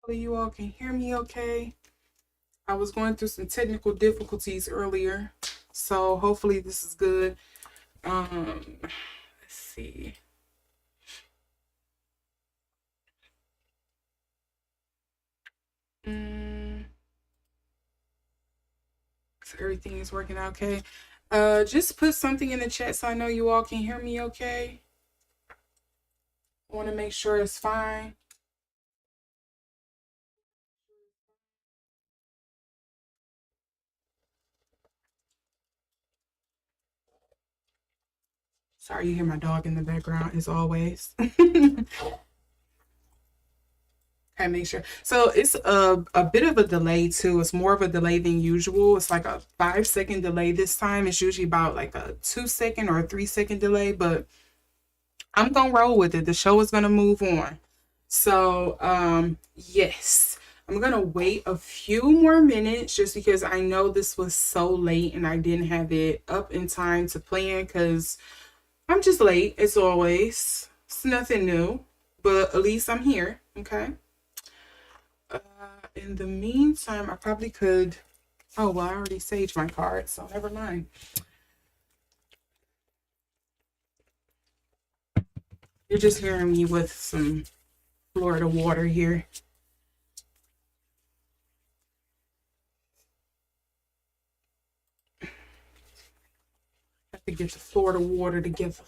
Hopefully you all can hear me okay. I was going through some technical difficulties earlier, so hopefully this is good. Let's see. Mm, so everything is working out okay. Just put something in the chat so I know you all can hear me okay. I want to make sure it's fine. Sorry you hear my dog in the background as always. Okay, make sure. So it's a bit of a delay too. It's more of a delay than usual. It's like a 5 second delay this time. It's usually about like a 2 second or a 3 second delay, but I'm gonna roll with it. The show is gonna move on. So yes. I'm gonna wait a few more minutes just because I know this was so late and I didn't have it up in time to plan because I'm just late as always. It's nothing new, but at least I'm here. Okay. Uh, in the meantime, I probably could. Oh, well, I already saged my card, so never mind. You're just hearing me with some Florida water here. I have to get the Florida water together.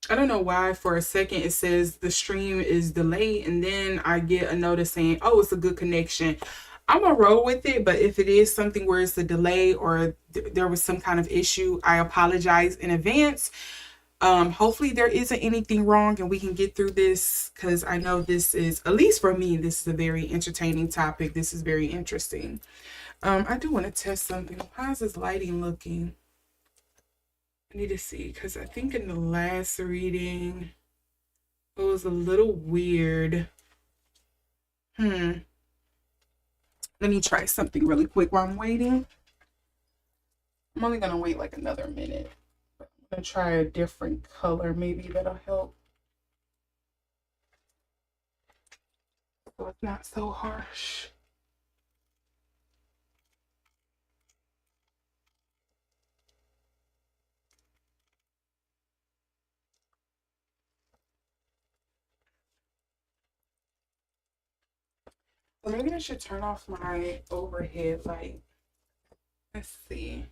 I don't know why for a second it says the stream is delayed and then I get a notice saying, oh, it's a good connection. I'm gonna roll with it, but if it is something where it's a delay or there was some kind of issue, I apologize in advance. Hopefully there isn't anything wrong and we can get through this because I know this is, at least for me, this is a very entertaining topic. This is very interesting. I do want to test something. How's this lighting looking? I need to see because I think in the last reading it was a little weird. Let me try something really quick while I'm waiting. I'm only gonna wait like another minute. I'm gonna try a different color. Maybe that'll help. So it's not so harsh. Well, maybe I should turn off my overhead light. Let's see.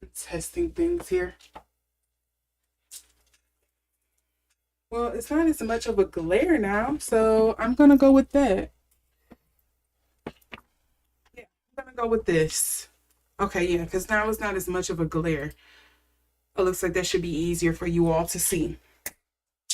I'm testing things here. Well, it's not as much of a glare now, so I'm gonna go with that. Yeah, I'm gonna go with this. Okay, yeah, because now it's not as much of a glare. It looks like that should be easier for you all to see.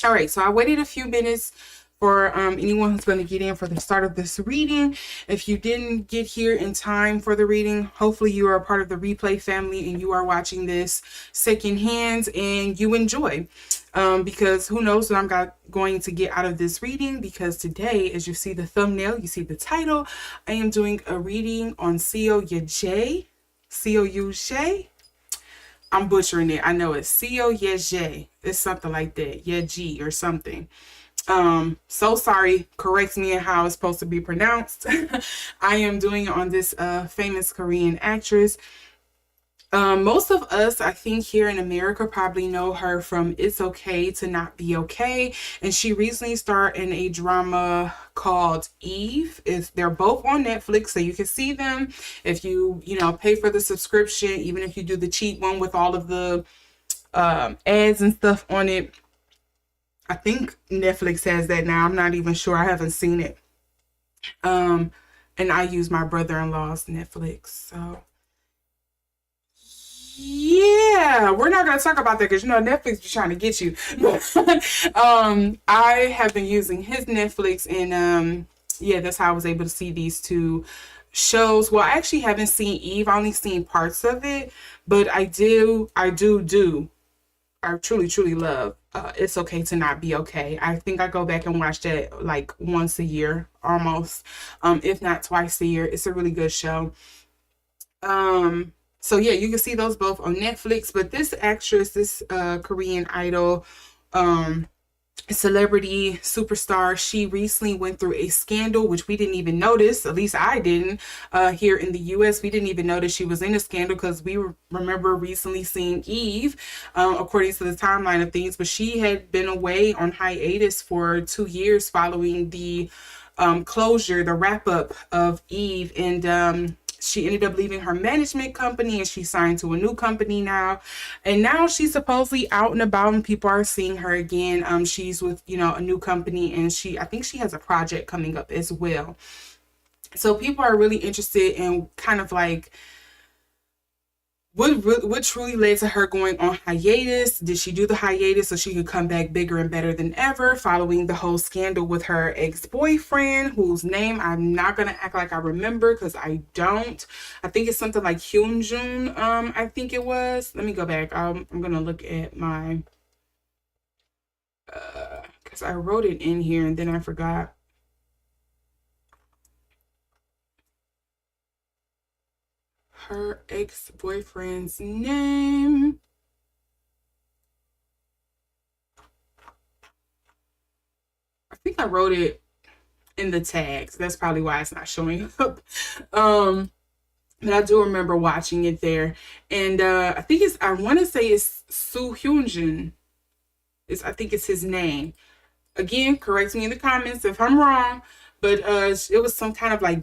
All right, so I waited a few minutes for anyone who's going to get in for the start of this reading. If you didn't get here in time for the reading, hopefully you are a part of the replay family and you are watching this secondhand and you enjoy. Because who knows what I'm going to get out of this reading, because today, as you see the thumbnail, you see the title, I am doing a reading on Seo Ye-ji. Seo Ye-ji. I'm butchering it. I know it's Seo Ye-ji. It's something like that. Yea-ji or something. So sorry. Correct me in how it's supposed to be pronounced. I am doing it on this famous Korean actress. Most of us, I think, here in America probably know her from It's Okay to Not Be Okay. And she recently starred in a drama called Eve. They're both on Netflix, so you can see them if you pay for the subscription, even if you do the cheap one with all of the ads and stuff on it. I think Netflix has that now. I'm not even sure. I haven't seen it. And I use my brother-in-law's Netflix, so yeah, we're not gonna talk about that because Netflix be trying to get you. I have been using his Netflix, and yeah, that's how I was able to see these two shows. Well, I actually haven't seen Eve. I only seen parts of it, but I truly love It's Okay to Not Be Okay. I think I go back and watch that like once a year almost, if not twice a year. It's a really good show. So yeah, you can see those both on Netflix. But this actress, this Korean idol, celebrity superstar, she recently went through a scandal which we didn't even notice, at least I didn't. Here in the US, we didn't even notice she was in a scandal because we remember recently seeing Eve, according to the timeline of things. But she had been away on hiatus for 2 years following the closure, the wrap up of Eve. And she ended up leaving her management company and she signed to a new company now. And now she's supposedly out and about and people are seeing her again. She's with, a new company, and I think she has a project coming up as well. So people are really interested in kind of like what truly led to her going on hiatus. Did she do the hiatus so she could come back bigger and better than ever following the whole scandal with her ex-boyfriend, whose name I'm not going to act like I remember because I don't. I think it's something like Hyun. I think it was. Let me go back. I'm going to look at my, because I wrote it in here and then I forgot. Her ex-boyfriend's name. I think I wrote it in the tags. That's probably why it's not showing up. But I do remember watching it there. And I want to say it's Soo Hyun. I think it's his name. Again, correct me in the comments if I'm wrong. But it was some kind of like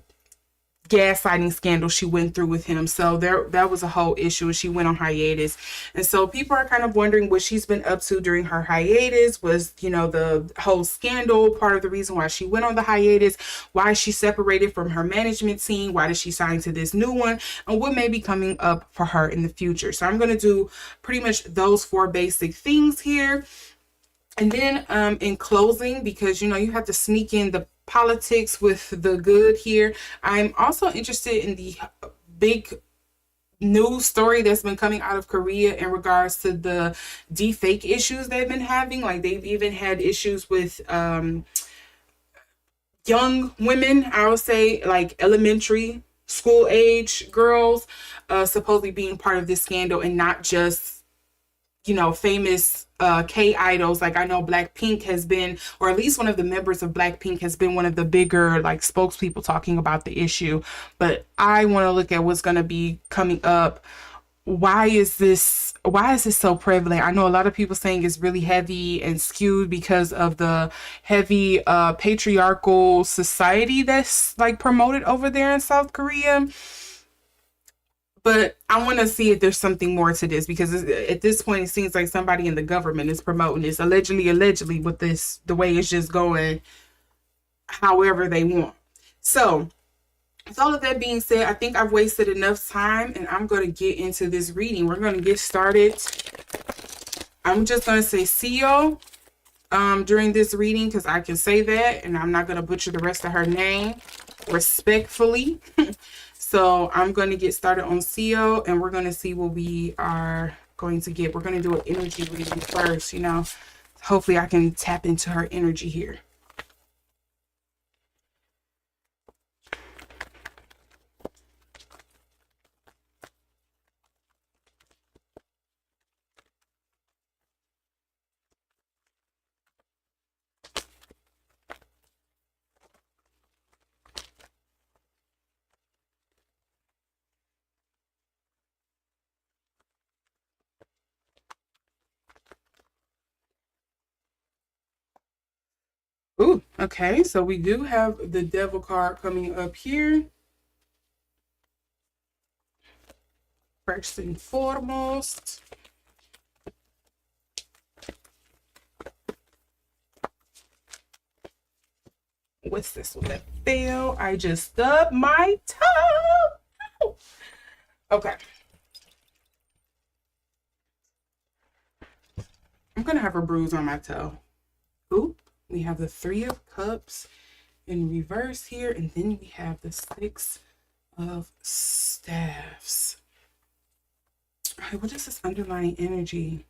gaslighting scandal she went through with him. So that was a whole issue, and she went on hiatus. And so people are kind of wondering what she's been up to during her hiatus. Was the whole scandal part of the reason why she went on the hiatus? Why she separated from her management team? Why did she sign to this new one? And what may be coming up for her in the future? So I'm going to do pretty much those 4 basic things here. And then in closing, because you have to sneak in the politics with the good here, I'm also interested in the big news story that's been coming out of Korea in regards to the deepfake issues they've been having. Like, they've even had issues with young women, I would say, like elementary school age girls, supposedly being part of this scandal, and not just famous K idols. Like, I know Blackpink has been, or at least one of the members of Blackpink has been one of the bigger like spokespeople talking about the issue. But I want to look at what's going to be coming up. Why is this so prevalent? I know a lot of people saying it's really heavy and skewed because of the heavy patriarchal society that's like promoted over there in South Korea. But I want to see if there's something more to this, because at this point it seems like somebody in the government is promoting this, allegedly, with this, the way it's just going however they want. So with all of that being said, I think I've wasted enough time, and I'm going to get into this reading. We're going to get started. I'm just going to say Seo during this reading, because I can say that, and I'm not going to butcher the rest of her name respectfully. So I'm going to get started on Seo, and we're going to see what we are going to get. We're going to do an energy reading first, Hopefully I can tap into her energy here. Ooh, okay, so we do have the Devil card coming up here. First and foremost, what's this one that fell? I just stubbed my toe. Okay. I'm gonna have a bruise on my toe. Ooh. We have the 3 of Cups in reverse here, and then we have the 6 of Staffs. All right, what is this underlying energy?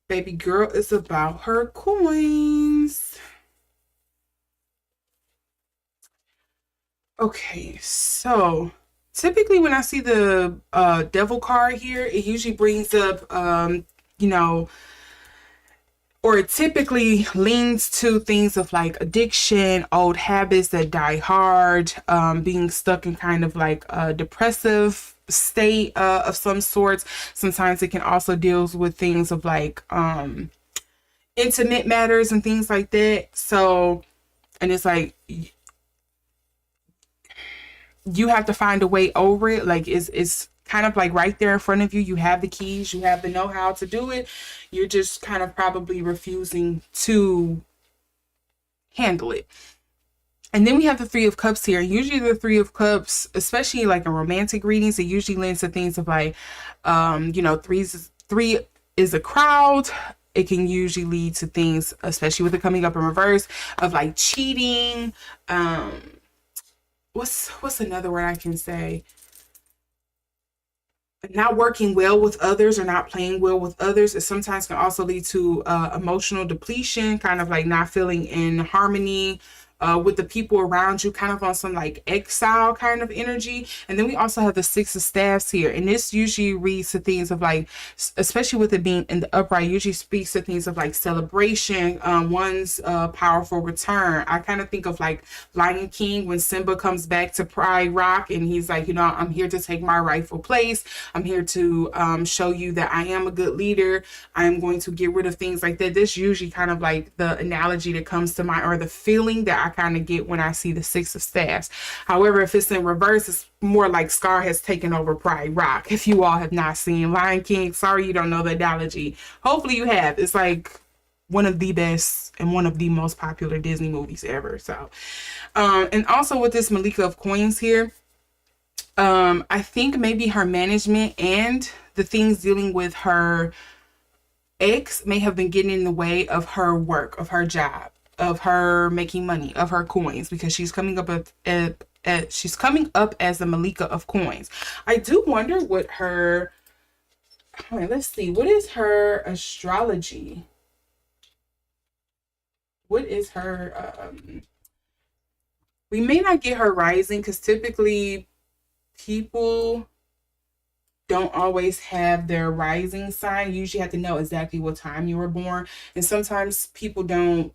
Baby girl is about her coins. Okay, so typically when I see the devil card here, it usually brings up, you know, or it typically leans to things of like addiction, old habits that die hard, being stuck in kind of like a depressive state of some sorts. Sometimes it can also deals with things of like intimate matters and things like that. So, and it's like you have to find a way over it. Like it's kind of like right there in front of you. You have the keys, you have the know-how to do it. You're just kind of probably refusing to handle it. And then we have the Three of Cups here. Usually the Three of Cups, especially like in romantic readings, it usually lends to things of like, three is a crowd. It can usually lead to things, especially with it coming up in reverse, of like cheating. What's another word I can say? Not working well with others or not playing well with others. It sometimes can also lead to emotional depletion, kind of like not feeling in harmony with the people around you, kind of on some like exile kind of energy. And then we also have the Six of Staffs here, and this usually reads to things of like, especially with it being in the upright, usually speaks to things of like celebration, one's powerful return. I kind of think of like Lion King when Simba comes back to Pride Rock and he's like, I'm here to take my rightful place. I'm here to show you that I am a good leader. I am going to get rid of things like that. This usually kind of like the analogy that comes to mind, or the feeling that I kind of get when I see the Six of Staffs. However, if it's in reverse, it's more like Scar has taken over Pride Rock. If you all have not seen Lion King, sorry you don't know the analogy. Hopefully you have. It's like one of the best and one of the most popular Disney movies ever. So, and also with this Malika of Coins here, I think maybe her management and the things dealing with her ex may have been getting in the way of her work, of her job, of her making money, of her coins, because she's coming up she's coming up as the Malika of Coins. I do wonder what her, all right, let's see, what is her astrology? What is her, we may not get her rising, because typically people don't always have their rising sign. You usually have to know exactly what time you were born. And sometimes people don't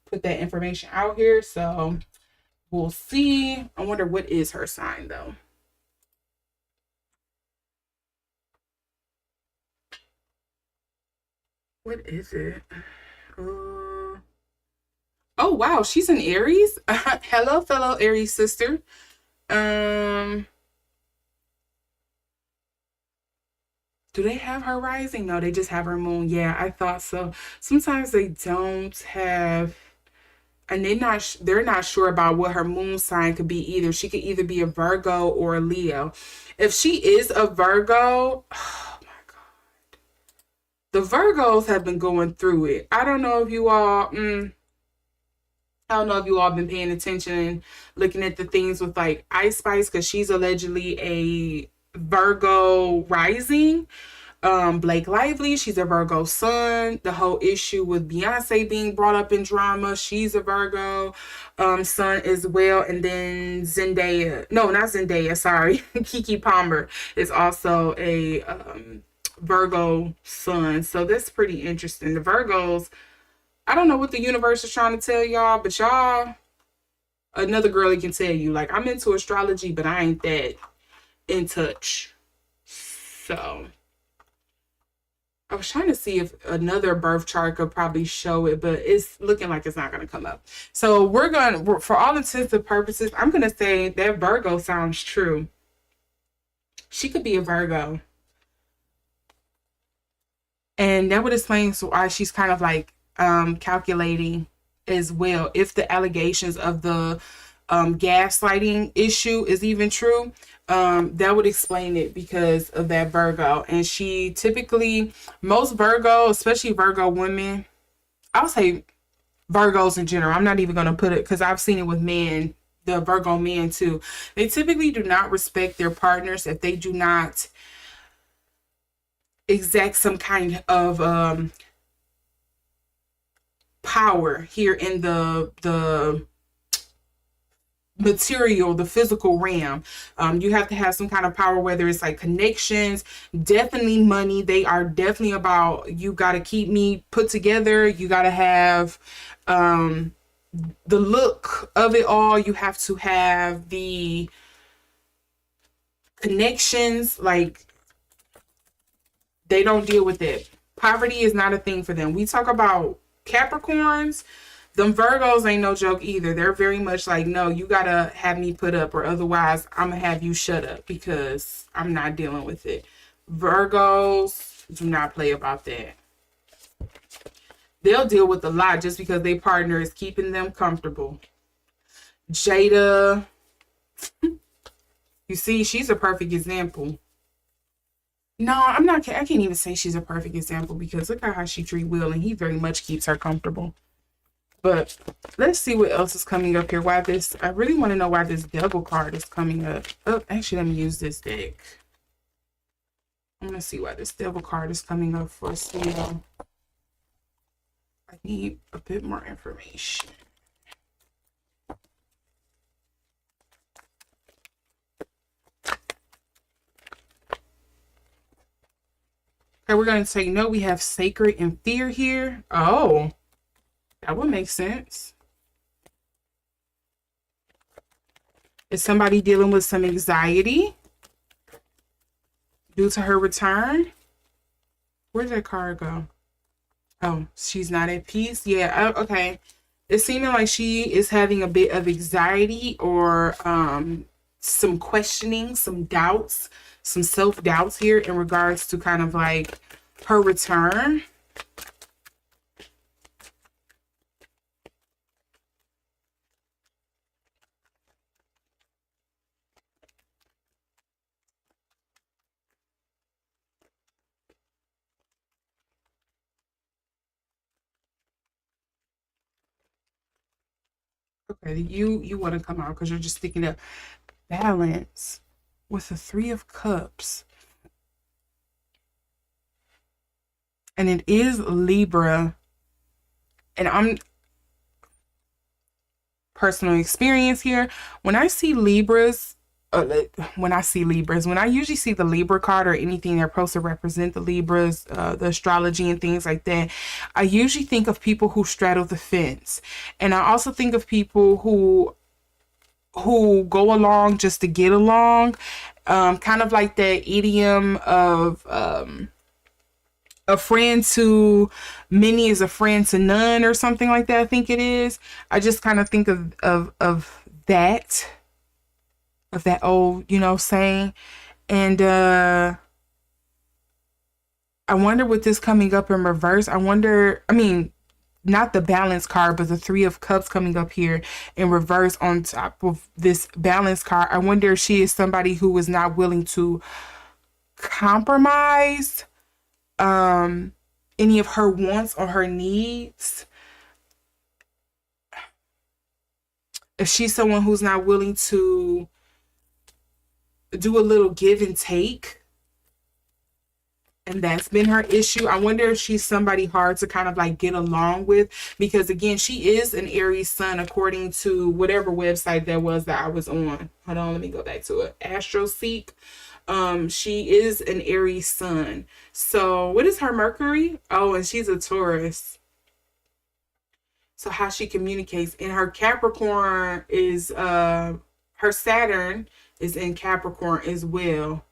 put that information out here. So we'll see. I wonder what is her sign though. What is it? Oh wow, she's an Aries. Hello, fellow Aries sister. Um Do they have her rising? No, they just have her moon. Yeah, I thought so. Sometimes they don't have, and they're not sure about what her moon sign could be either. She could either be a Virgo or a Leo. If she is a Virgo, oh my god, the Virgos have been going through it. I don't know if you all. I don't know if you all been paying attention, looking at the things with like Ice Spice, because she's allegedly a Virgo rising. Blake Lively, she's a Virgo sun. The whole issue with Beyonce being brought up in drama, she's a Virgo sun as well. And then Zendaya, no, not Zendaya, sorry, Kiki Palmer is also a Virgo sun. So that's pretty interesting. The Virgos, I don't know what the universe is trying to tell y'all, but y'all, another girl can tell you, like, I'm into astrology, but I ain't that in touch. So I was trying to see if another birth chart could probably show it, but it's looking like it's not going to come up. So for all intents and purposes, I'm going to say that Virgo sounds true. She could be a Virgo. And that would explain why she's kind of like calculating as well. If the allegations of the gaslighting issue is even true, that would explain it because of that Virgo. And she typically, most Virgo, especially Virgo women, I'll say Virgos in general, I'm not even going to put it, because I've seen it with men, the Virgo men too. They typically do not respect their partners if they do not exact some kind of power here in the material, the physical realm. You have to have some kind of power, whether it's like connections, definitely money. They are definitely about, you got to keep me put together. You got to have the look of it all. You have to have the connections. Like, they don't deal with it. Poverty is not a thing for them. We talk about Capricorns. Them Virgos ain't no joke either. They're very much like, no, you gotta have me put up, or otherwise I'm gonna have you shut up, because I'm not dealing with it. Virgos do not play about that. They'll deal with a lot just because their partner is keeping them comfortable. Jada, you see, she's a perfect example. No, I'm not. I can't even say she's a perfect example, because look at how she treats Will, and he very much keeps her comfortable. But let's see what else is coming up here. Why this? I really want to know why this devil card is coming up. Oh, actually, let me use this deck. I'm gonna see why this devil card is coming up for Seo. I need a bit more information. Okay, we're going to take note. We have sacred and fear here. Oh, that would make sense. Is somebody dealing with some anxiety due to her return? Where did that card go? Oh, she's not at peace. Yeah, okay. It's seeming like she is having a bit of anxiety, or some questioning, some doubts, some self-doubts here in regards to kind of like her return. Okay, you want to come out because you're just sticking up. Balance with the Three of Cups. And it is Libra. And I'm personal experience here. When I see Libras, when I usually see the Libra card or anything that's supposed to represent the Libras, the astrology and things like that, I usually think of people who straddle the fence. And I also think of people who go along just to get along, kind of like that idiom of a friend to many is a friend to none, or something like that. I think it is. I just kind of think of that old, saying. And I wonder with this coming up in reverse, not the balance card, but the Three of Cups coming up here in reverse on top of this balance card. I wonder if she is somebody who is not willing to compromise any of her wants or her needs. If she's someone who's not willing to do a little give and take, and that's been her issue. I wonder if she's somebody hard to kind of like get along with, because again, she is an Aries sun, according to whatever website that was that I was on. Hold on, let me go back to it. AstroSeek. She is an Aries sun. So what is her Mercury? Oh, and she's a Taurus. So how she communicates. And her Capricorn is her Saturn is in Capricorn as well.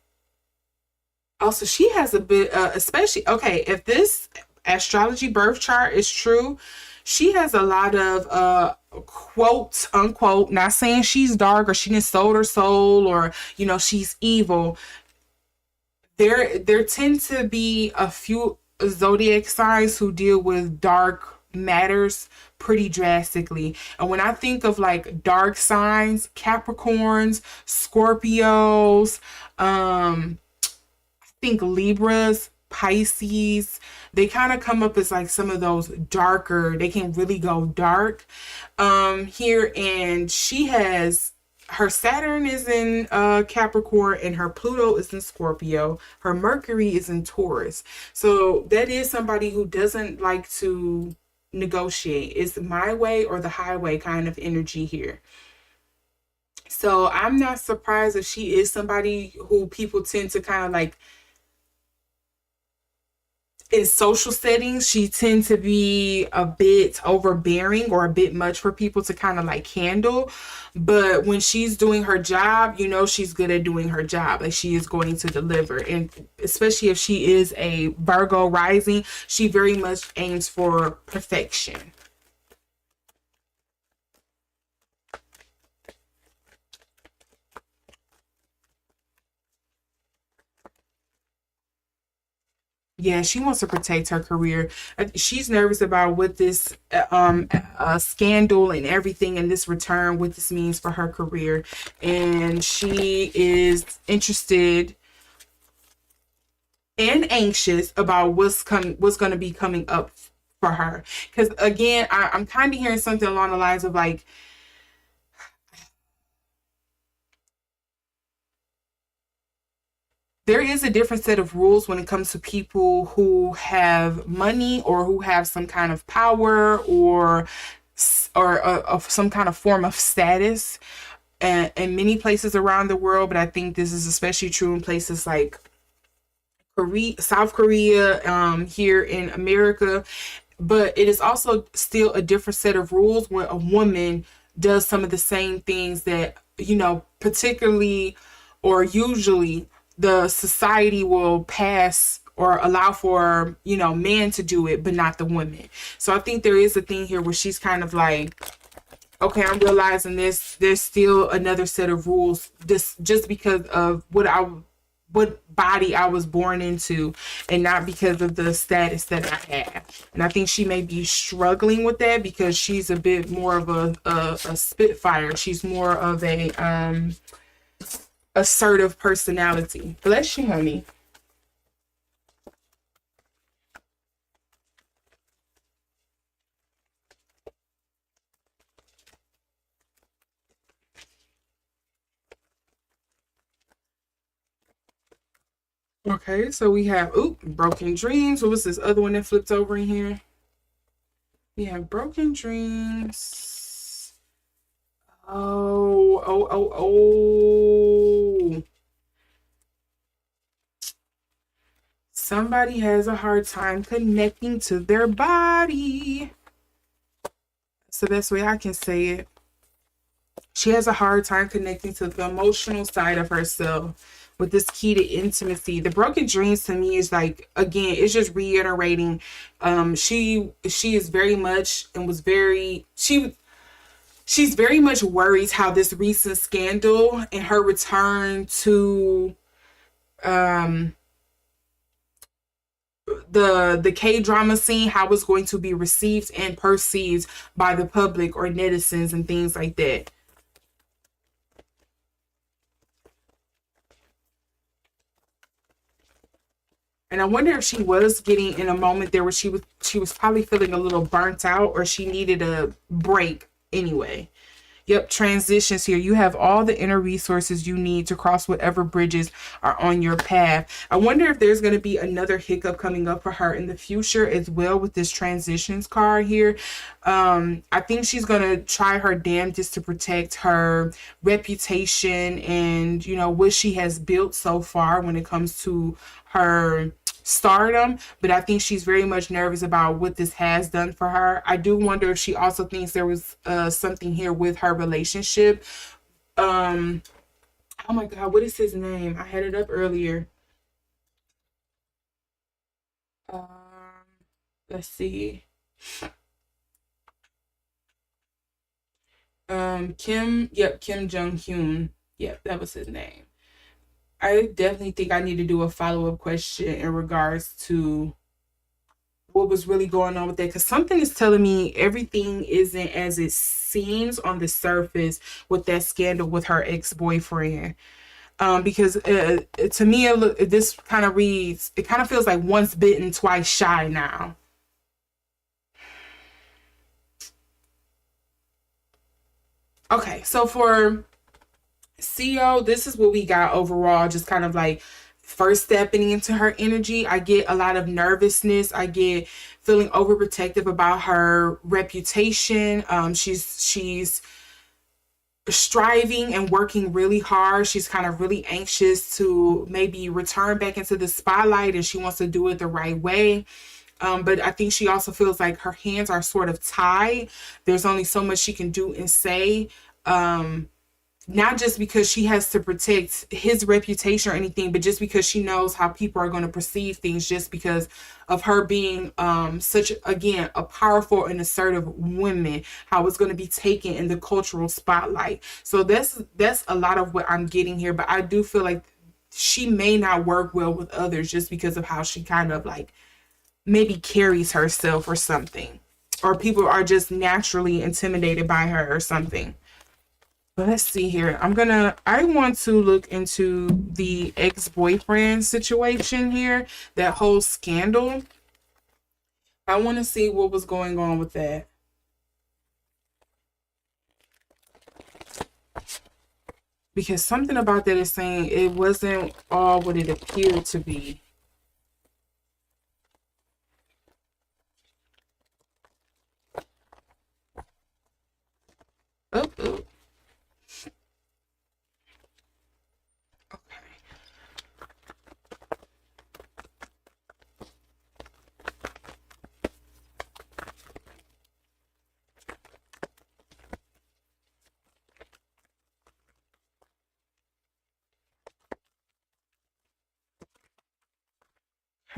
Also, she has a bit, especially, okay, if this astrology birth chart is true, she has a lot of, quote, unquote, not saying she's dark or she didn't sold her soul, or, she's evil. There tend to be a few zodiac signs who deal with dark matters pretty drastically. And when I think of like dark signs, Capricorns, Scorpios, think Libras, Pisces, they kind of come up as like some of those darker, they can really go dark here. And she has, her Saturn is in Capricorn, and her Pluto is in Scorpio. Her Mercury is in Taurus. So that is somebody who doesn't like to negotiate. It's my way or the highway kind of energy here. So I'm not surprised if she is somebody who people tend to kind of like in social settings. She tends to be a bit overbearing or a bit much for people to kind of like handle. But when she's doing her job, you know, she's good at doing her job. Like she is going to deliver. And especially if she is a Virgo rising, she very much aims for perfection. Yeah, she wants to protect her career. She's nervous about what this scandal and everything and this return, what this means for her career. And she is interested and anxious about what's going to be coming up for her. Because again, I'm kind of hearing something along the lines of like, there is a different set of rules when it comes to people who have money or who have some kind of power or some kind of form of status in many places around the world. But I think this is especially true in places like Korea, South Korea, here in America. But it is also still a different set of rules when a woman does some of the same things that, you know, particularly or usually the society will pass or allow for, you know, men to do it, but not the women. So I think there is a thing here where she's kind of like, okay, I'm realizing this. There's still another set of rules, just because of what body I was born into, and not because of the status that I have. And I think she may be struggling with that because she's a bit more of a spitfire. She's more of a assertive personality. Bless you, honey. Okay, so we have broken dreams. What was this other one that flipped over in here? We have broken dreams. Oh. Somebody has a hard time connecting to their body. That's the best way I can say it. She has a hard time connecting to the emotional side of herself with this key to intimacy. The broken dreams to me is like, again, it's just reiterating. She is very much and was very she's very much worried how this recent scandal and her return to um the K-drama scene, how it's going to be received and perceived by the public or netizens and things like that. And I wonder if she was getting in a moment there where she was probably feeling a little burnt out, or she needed a break anyway. Yep, transitions here. You have all the inner resources you need to cross whatever bridges are on your path. I wonder if there's going to be another hiccup coming up for her in the future as well with this transitions card here. I think she's going to try her damnedest to protect her reputation and, you know, what she has built so far when it comes to her stardom, but I think she's very much nervous about what this has done for her. I do wonder if she also thinks there was something here with her relationship. Um, oh my God, what is his name? I had it up earlier. Um, let's see. Kim Jung Hyun. Yep, that was his name. I definitely think I need to do a follow up question in regards to what was really going on with that, because something is telling me everything isn't as it seems on the surface with that scandal with her ex boyfriend. Because to me, this kind of reads, it kind of feels like once bitten, twice shy now. Okay, so for CEO, this is what we got overall, just kind of like first stepping into her energy. I get a lot of nervousness. I get feeling overprotective about her reputation. She's striving and working really hard. She's kind of really anxious to maybe return back into the spotlight, and she wants to do it the right way. But I think she also feels like her hands are sort of tied. There's only so much she can do and say. Not just because she has to protect his reputation or anything, but just because she knows how people are going to perceive things, just because of her being such, again, a powerful and assertive woman, how it's going to be taken in the cultural spotlight. So that's a lot of what I'm getting here. But I do feel like she may not work well with others just because of how she kind of like maybe carries herself or something, or people are just naturally intimidated by her or something. But let's see here. I want to look into the ex-boyfriend situation here, that whole scandal. I want to see what was going on with that. Because something about that is saying it wasn't all what it appeared to be. Oh, oh.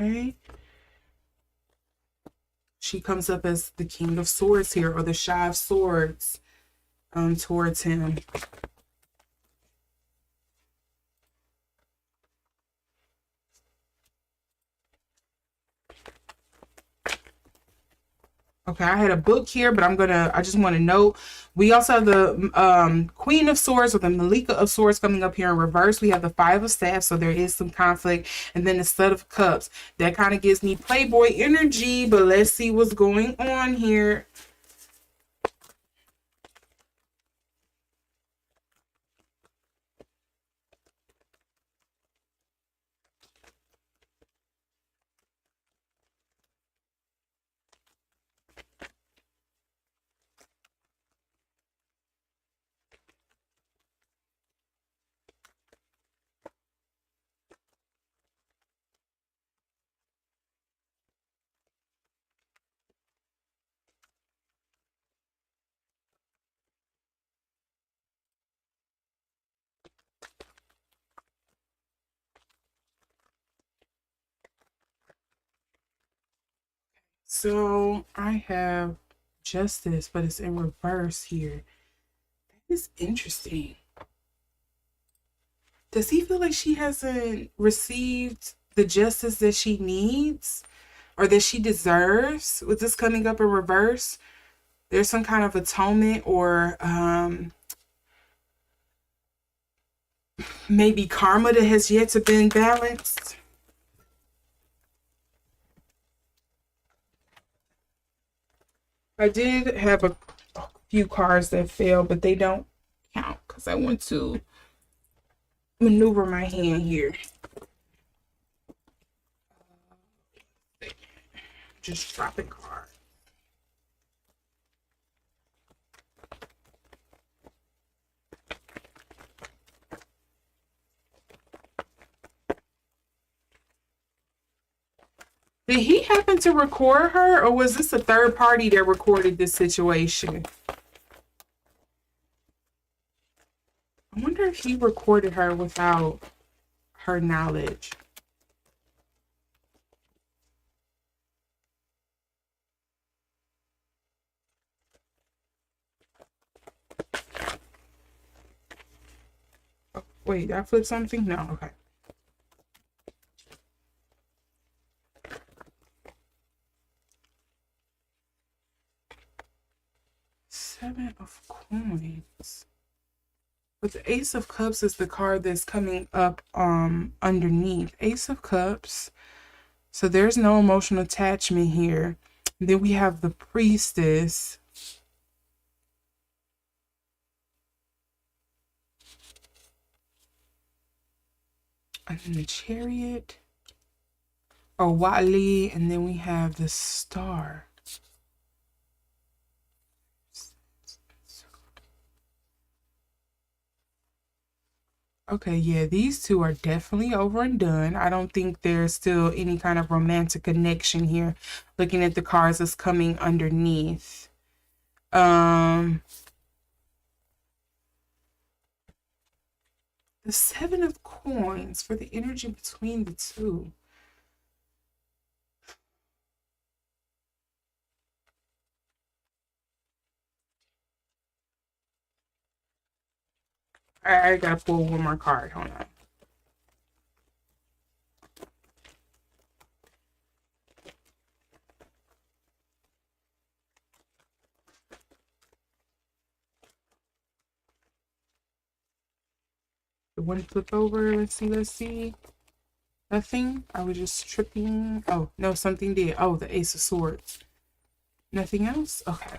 Okay. She comes up as the King of Swords here, or the Shy of Swords, towards him. Okay, I had a book here, but I just want to note, we also have the Queen of Swords with the Malika of Swords coming up here in reverse. We have the Five of Staffs, so there is some conflict. And then the Stud of Cups. That kind of gives me Playboy energy, but let's see what's going on here. So I have Justice, but it's in reverse here. That is interesting. Does he feel like she hasn't received the justice that she needs or that she deserves with this coming up in reverse? There's some kind of atonement, or maybe karma that has yet to be balanced. I did have a few cards that failed, but they don't count because I want to maneuver my hand here. Just drop a card. Did he happen to record her, or was this a third party that recorded this situation? I wonder if he recorded her without her knowledge. Oh, wait, did I flip something? No, okay. Seven of Coins. But the Ace of Cups is the card that's coming up underneath. Ace of Cups. So there's no emotional attachment here. And then we have the Priestess. And then the Chariot. Oh, Wali. And then we have the Star. Okay, yeah, these two are definitely over and done. I don't think there's still any kind of romantic connection here. Looking at the cards that's coming underneath. The Seven of Coins for the energy between the two. I gotta pull one more card. Hold on. The one flip over. Let's see. Nothing. I was just tripping. Oh, no, something did. Oh, the Ace of Swords. Nothing else? Okay.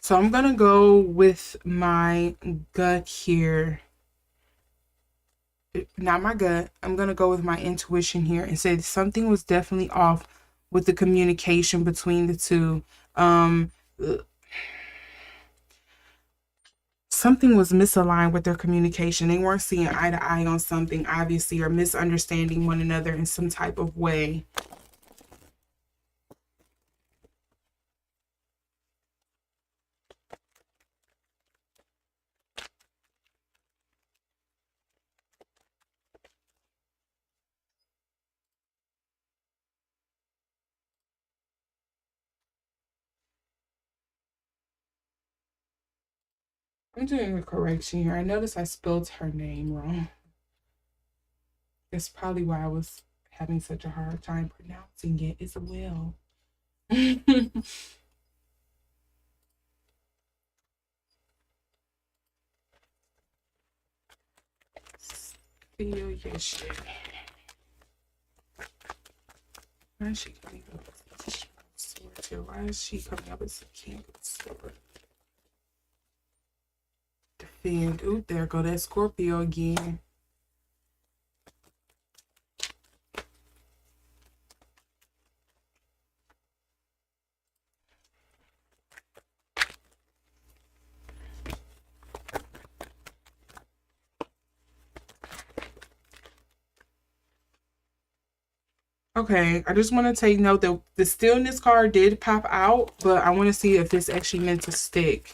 So I'm gonna go with my gut here. Not my gut. I'm gonna go with my intuition here and say something was definitely off with the communication between the two. Something was misaligned with their communication. They weren't seeing eye to eye on something, obviously, or misunderstanding one another in some type of way. I'm doing a correction here. I noticed I spelled her name wrong. That's probably why I was having such a hard time pronouncing it as well. Seo Ye-ji. Why is she coming up with the Sword here? Why is she coming up with the King of Sword? Defend. Ooh, there go that Scorpio again. Okay, I just want to take note that the stillness card did pop out, but I want to see if it's actually meant to stick.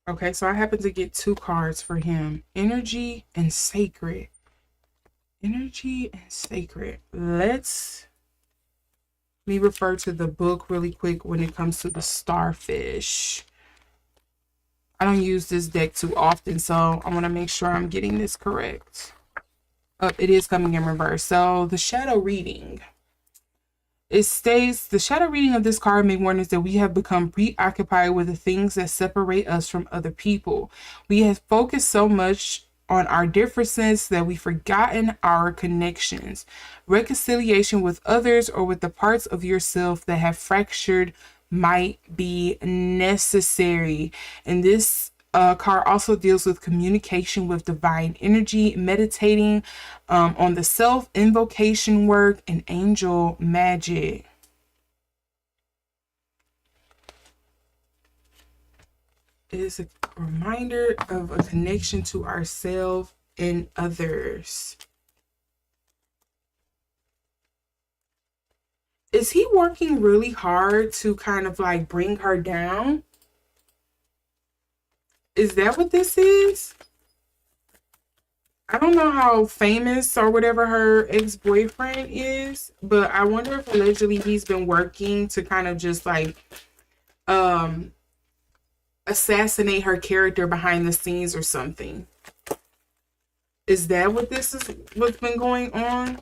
Okay, so I happen to get two cards for him. Energy and Sacred. Energy and Sacred. Let me refer to the book really quick when it comes to the starfish. I don't use this deck too often, so I want to make sure I'm getting this correct. Oh, it is coming in reverse. So the shadow reading. It states the shadow reading of this card may warn us that we have become preoccupied with the things that separate us from other people. We have focused so much on our differences that we've forgotten our connections. Reconciliation with others or with the parts of yourself that have fractured might be necessary. And this card also deals with communication with divine energy, meditating on the self, invocation work, and angel magic. It is a reminder of a connection to ourselves and others. Is he working really hard to kind of like bring her down? Is that what this is? I don't know how famous or whatever her ex-boyfriend is, but I wonder if allegedly he's been working to kind of just like um assassinate her character behind the scenes or something. Is that what this is what's been going on?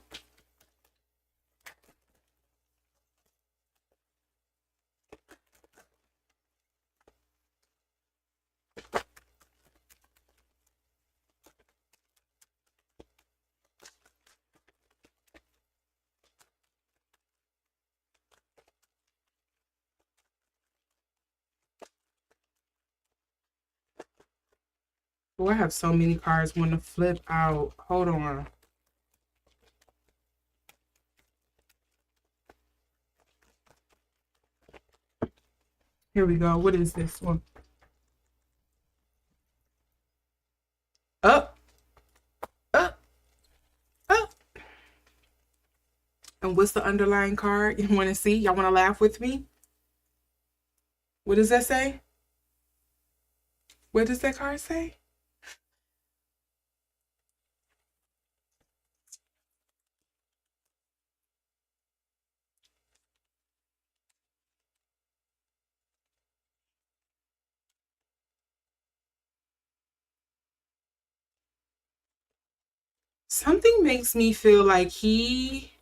Oh, I have so many cards want to flip out. Hold on. Here we go. What is this one? Up, up, up. And what's the underlying card you want to see? Y'all want to laugh with me? What does that say? What does that card say? Something makes me feel like he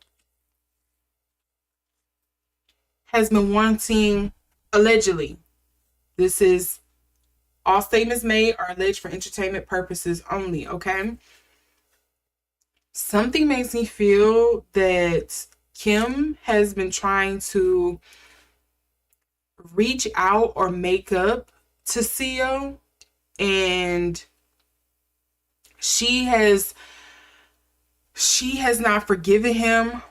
has been wanting, allegedly, this is all statements made are alleged for entertainment purposes only, okay? Something makes me feel that Kim has been trying to reach out or make up to Seo, and she has not forgiven him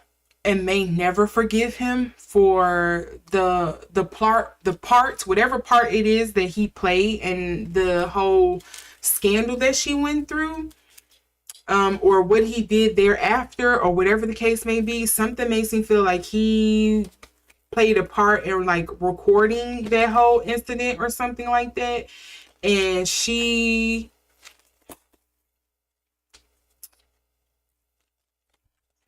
and may never forgive him for the part, whatever part it is that he played and the whole scandal that she went through, or what he did thereafter, or whatever the case may be. Something makes me feel like he played a part in like recording that whole incident or something like that, and she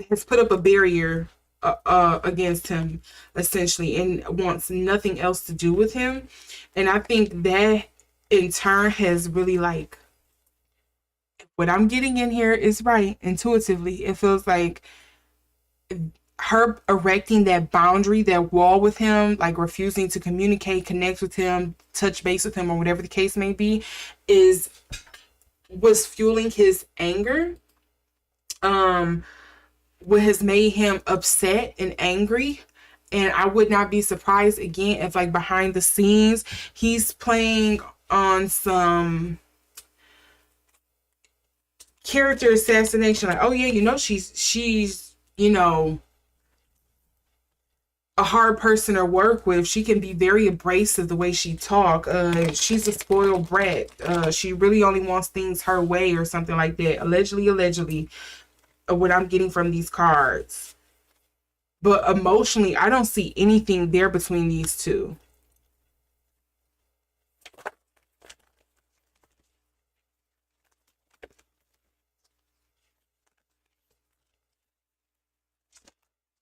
has put up a barrier against him, essentially, and wants nothing else to do with him. And I think that in turn has really, like, what I'm getting in here is right intuitively. It feels like her erecting that boundary, that wall with him, like refusing to communicate, connect with him, touch base with him, or whatever the case may be, was fueling his anger. What has made him upset and angry. And I would not be surprised again if, like, behind the scenes, he's playing on some character assassination. Like, oh yeah, she's a hard person to work with. She can be very abrasive the way she talk. She's a spoiled brat. She really only wants things her way or something like that. Allegedly, what I'm getting from these cards. But emotionally, I don't see anything there between these two.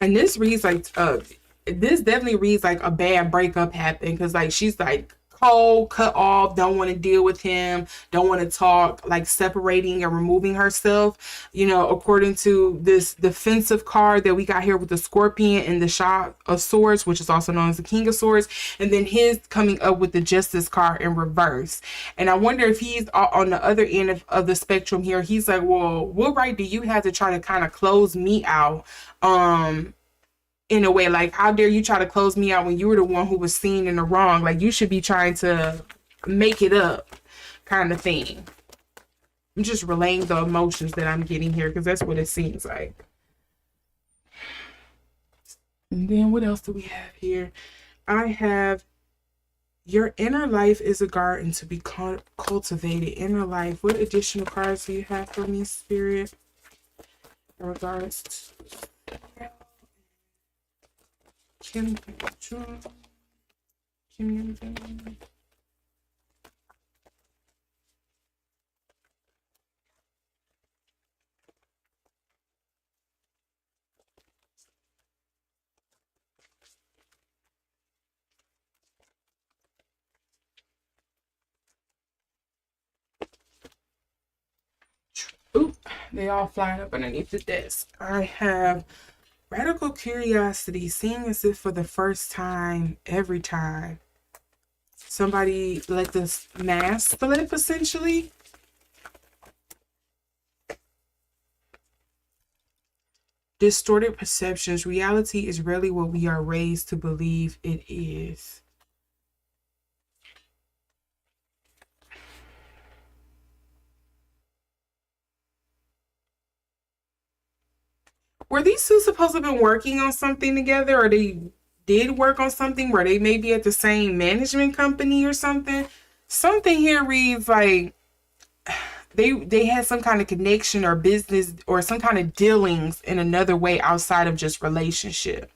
And this definitely reads like a bad breakup happened, because like she's like cold, cut off, don't want to deal with him, don't want to talk, like separating and removing herself. According to this defensive card that we got here with the Scorpion and the Shah of Swords, which is also known as the King of Swords, and then his coming up with the Justice card in reverse. And I wonder if he's on the other end of the spectrum here. He's like, well, what right do you have to try to kind of close me out? In a way, like, how dare you try to close me out when you were the one who was seen in the wrong? Like, you should be trying to make it up, kind of thing. I'm just relaying the emotions that I'm getting here, because that's what it seems like. And then what else do we have here? I have, your inner life is a garden to be cultivated. Inner life. What additional cards do you have for me, Spirit, in regards to Kim Jung? Oop, they all flying up underneath the desk. I have radical curiosity, seeing as if for the first time, every time somebody let this mask slip, essentially. Distorted perceptions. Reality is rarely what we are raised to believe it is. Were these two supposed to have been working on something together, or they did work on something where they may be at the same management company or something? Something here reads like they had some kind of connection or business or some kind of dealings in another way outside of just relationship.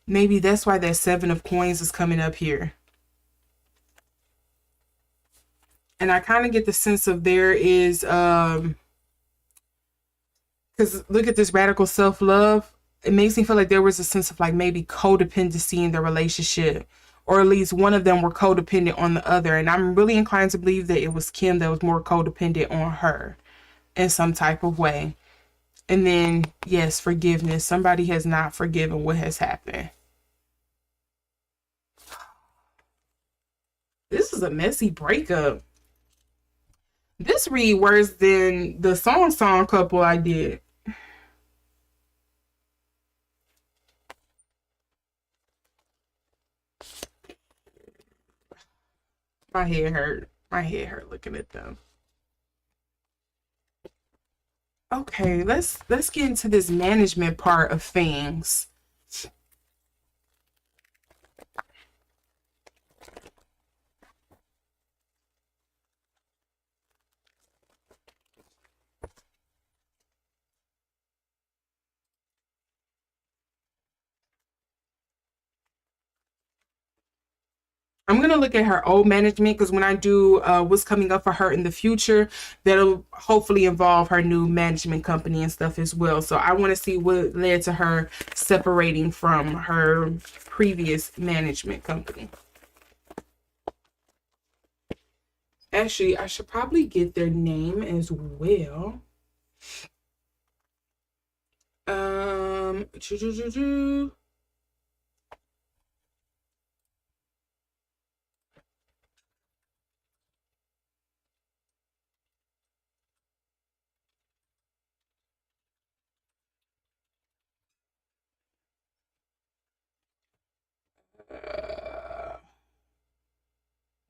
Maybe that's why that 7 of Coins is coming up here. And I kind of get the sense of there is because look at this radical self-love. It makes me feel like there was a sense of like maybe codependency in the relationship, or at least one of them were codependent on the other. And I'm really inclined to believe that it was Kim that was more codependent on her in some type of way. And then, yes, forgiveness. Somebody has not forgiven what has happened. This is a messy breakup. This read worse than the song couple I did. My head hurt. My head hurt looking at them. Okay, let's get into this management part of things. I'm going to look at her old management because when I do what's coming up for her in the future, that'll hopefully involve her new management company and stuff as well. So I want to see what led to her separating from her previous management company. Actually, I should probably get their name as well.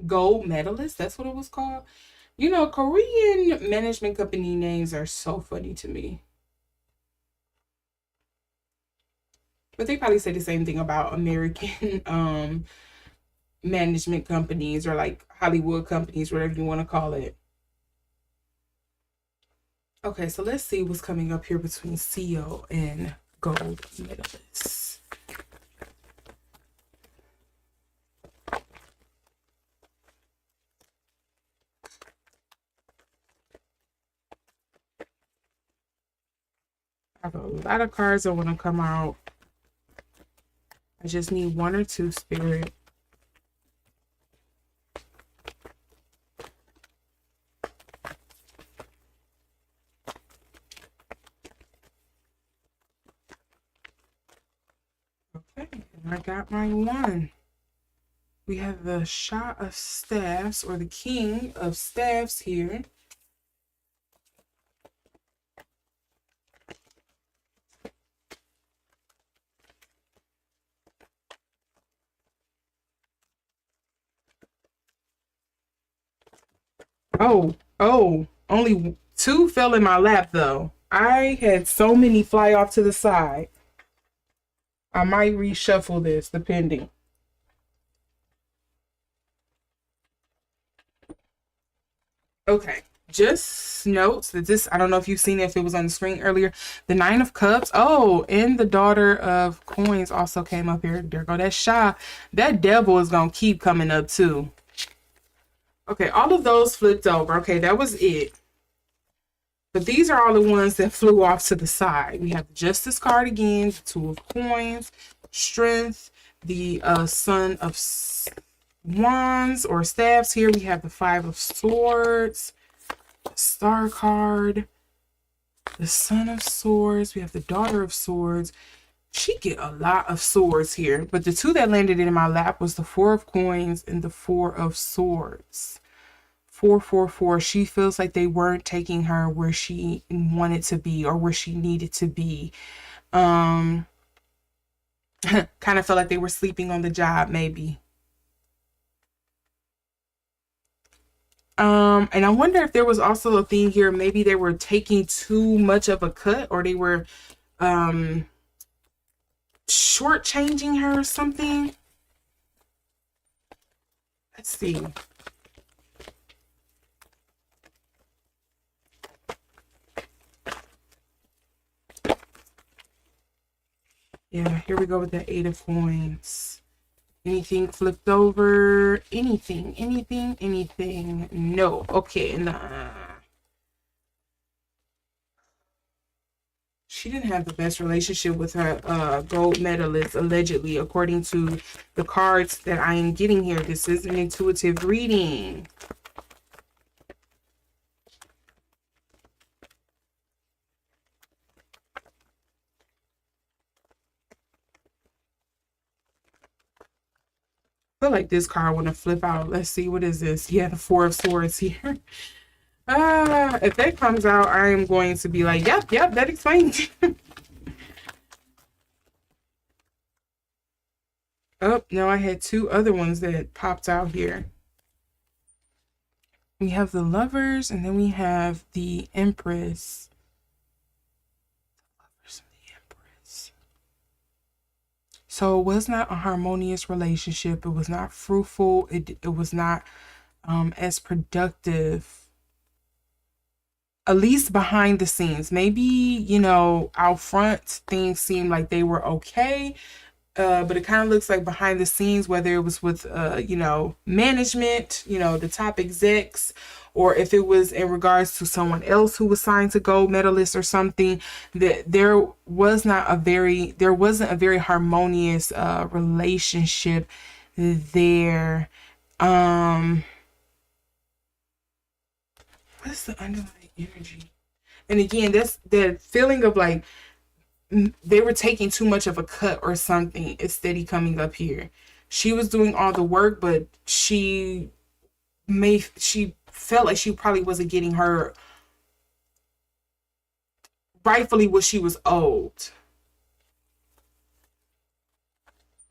Gold medalist, that's what it was called. You know, Korean management company names are so funny to me. But they probably say the same thing about American management companies or like Hollywood companies, whatever you want to call it. Okay, so let's see what's coming up here between Seo and Gold Medalist. I have a lot of cards that want to come out. I just need one or two, Spirit. Okay, and I got my one. We have the Shot of Staffs, or the King of Staffs here. Oh, only two fell in my lap though. I had so many fly off to the side. I might reshuffle this depending. Okay, just notes that this, I don't know if you've seen it, if it was on the screen earlier. The 9 of Cups. Oh, and the Daughter of Coins also came up here. There go that Sha. That Devil is going to keep coming up too. Okay, all of those flipped over. Okay, that was it. But these are all the ones that flew off to the side. We have the Justice card again, the 2 of Coins, Strength, the Son of Wands or Staffs. Here we have the 5 of Swords, the Star card, the Son of Swords. We have the Daughter of Swords. She get a lot of swords here, but the two that landed in my lap was the 4 of Coins and the 4 of Swords. 444. She feels like they weren't taking her where she wanted to be or where she needed to be. Kind of felt like they were sleeping on the job, maybe. And I wonder if there was also a thing here, maybe they were taking too much of a cut, or they were shortchanging her or something. Let's see. Yeah, here we go with the 8 of coins. Anything flipped over? Anything? No. Okay, nah. She didn't have the best relationship with her gold medalist, allegedly, according to the cards that I am getting here. This is an intuitive reading. I feel like this card want to flip out. Let's see, what is this? Yeah, the 4 of Swords here. If that comes out, I am going to be like, yep, that explains. Oh, no, I had 2 other ones that popped out here. We have the Lovers, and then we have the Empress. So it was not a harmonious relationship. It was not fruitful. It was not as productive, at least behind the scenes. Maybe, you know, out front, things seemed like they were okay. But it kind of looks like behind the scenes, whether it was with, you know, management, you know, the top execs, or if it was in regards to someone else who was signed to gold medalist or something, that there wasn't a very harmonious relationship there. What's the underlying energy? And again, that's the feeling of like they were taking too much of a cut or something. It's steady coming up here. She was doing all the work, but she felt like she probably wasn't getting her rightfully what she was owed.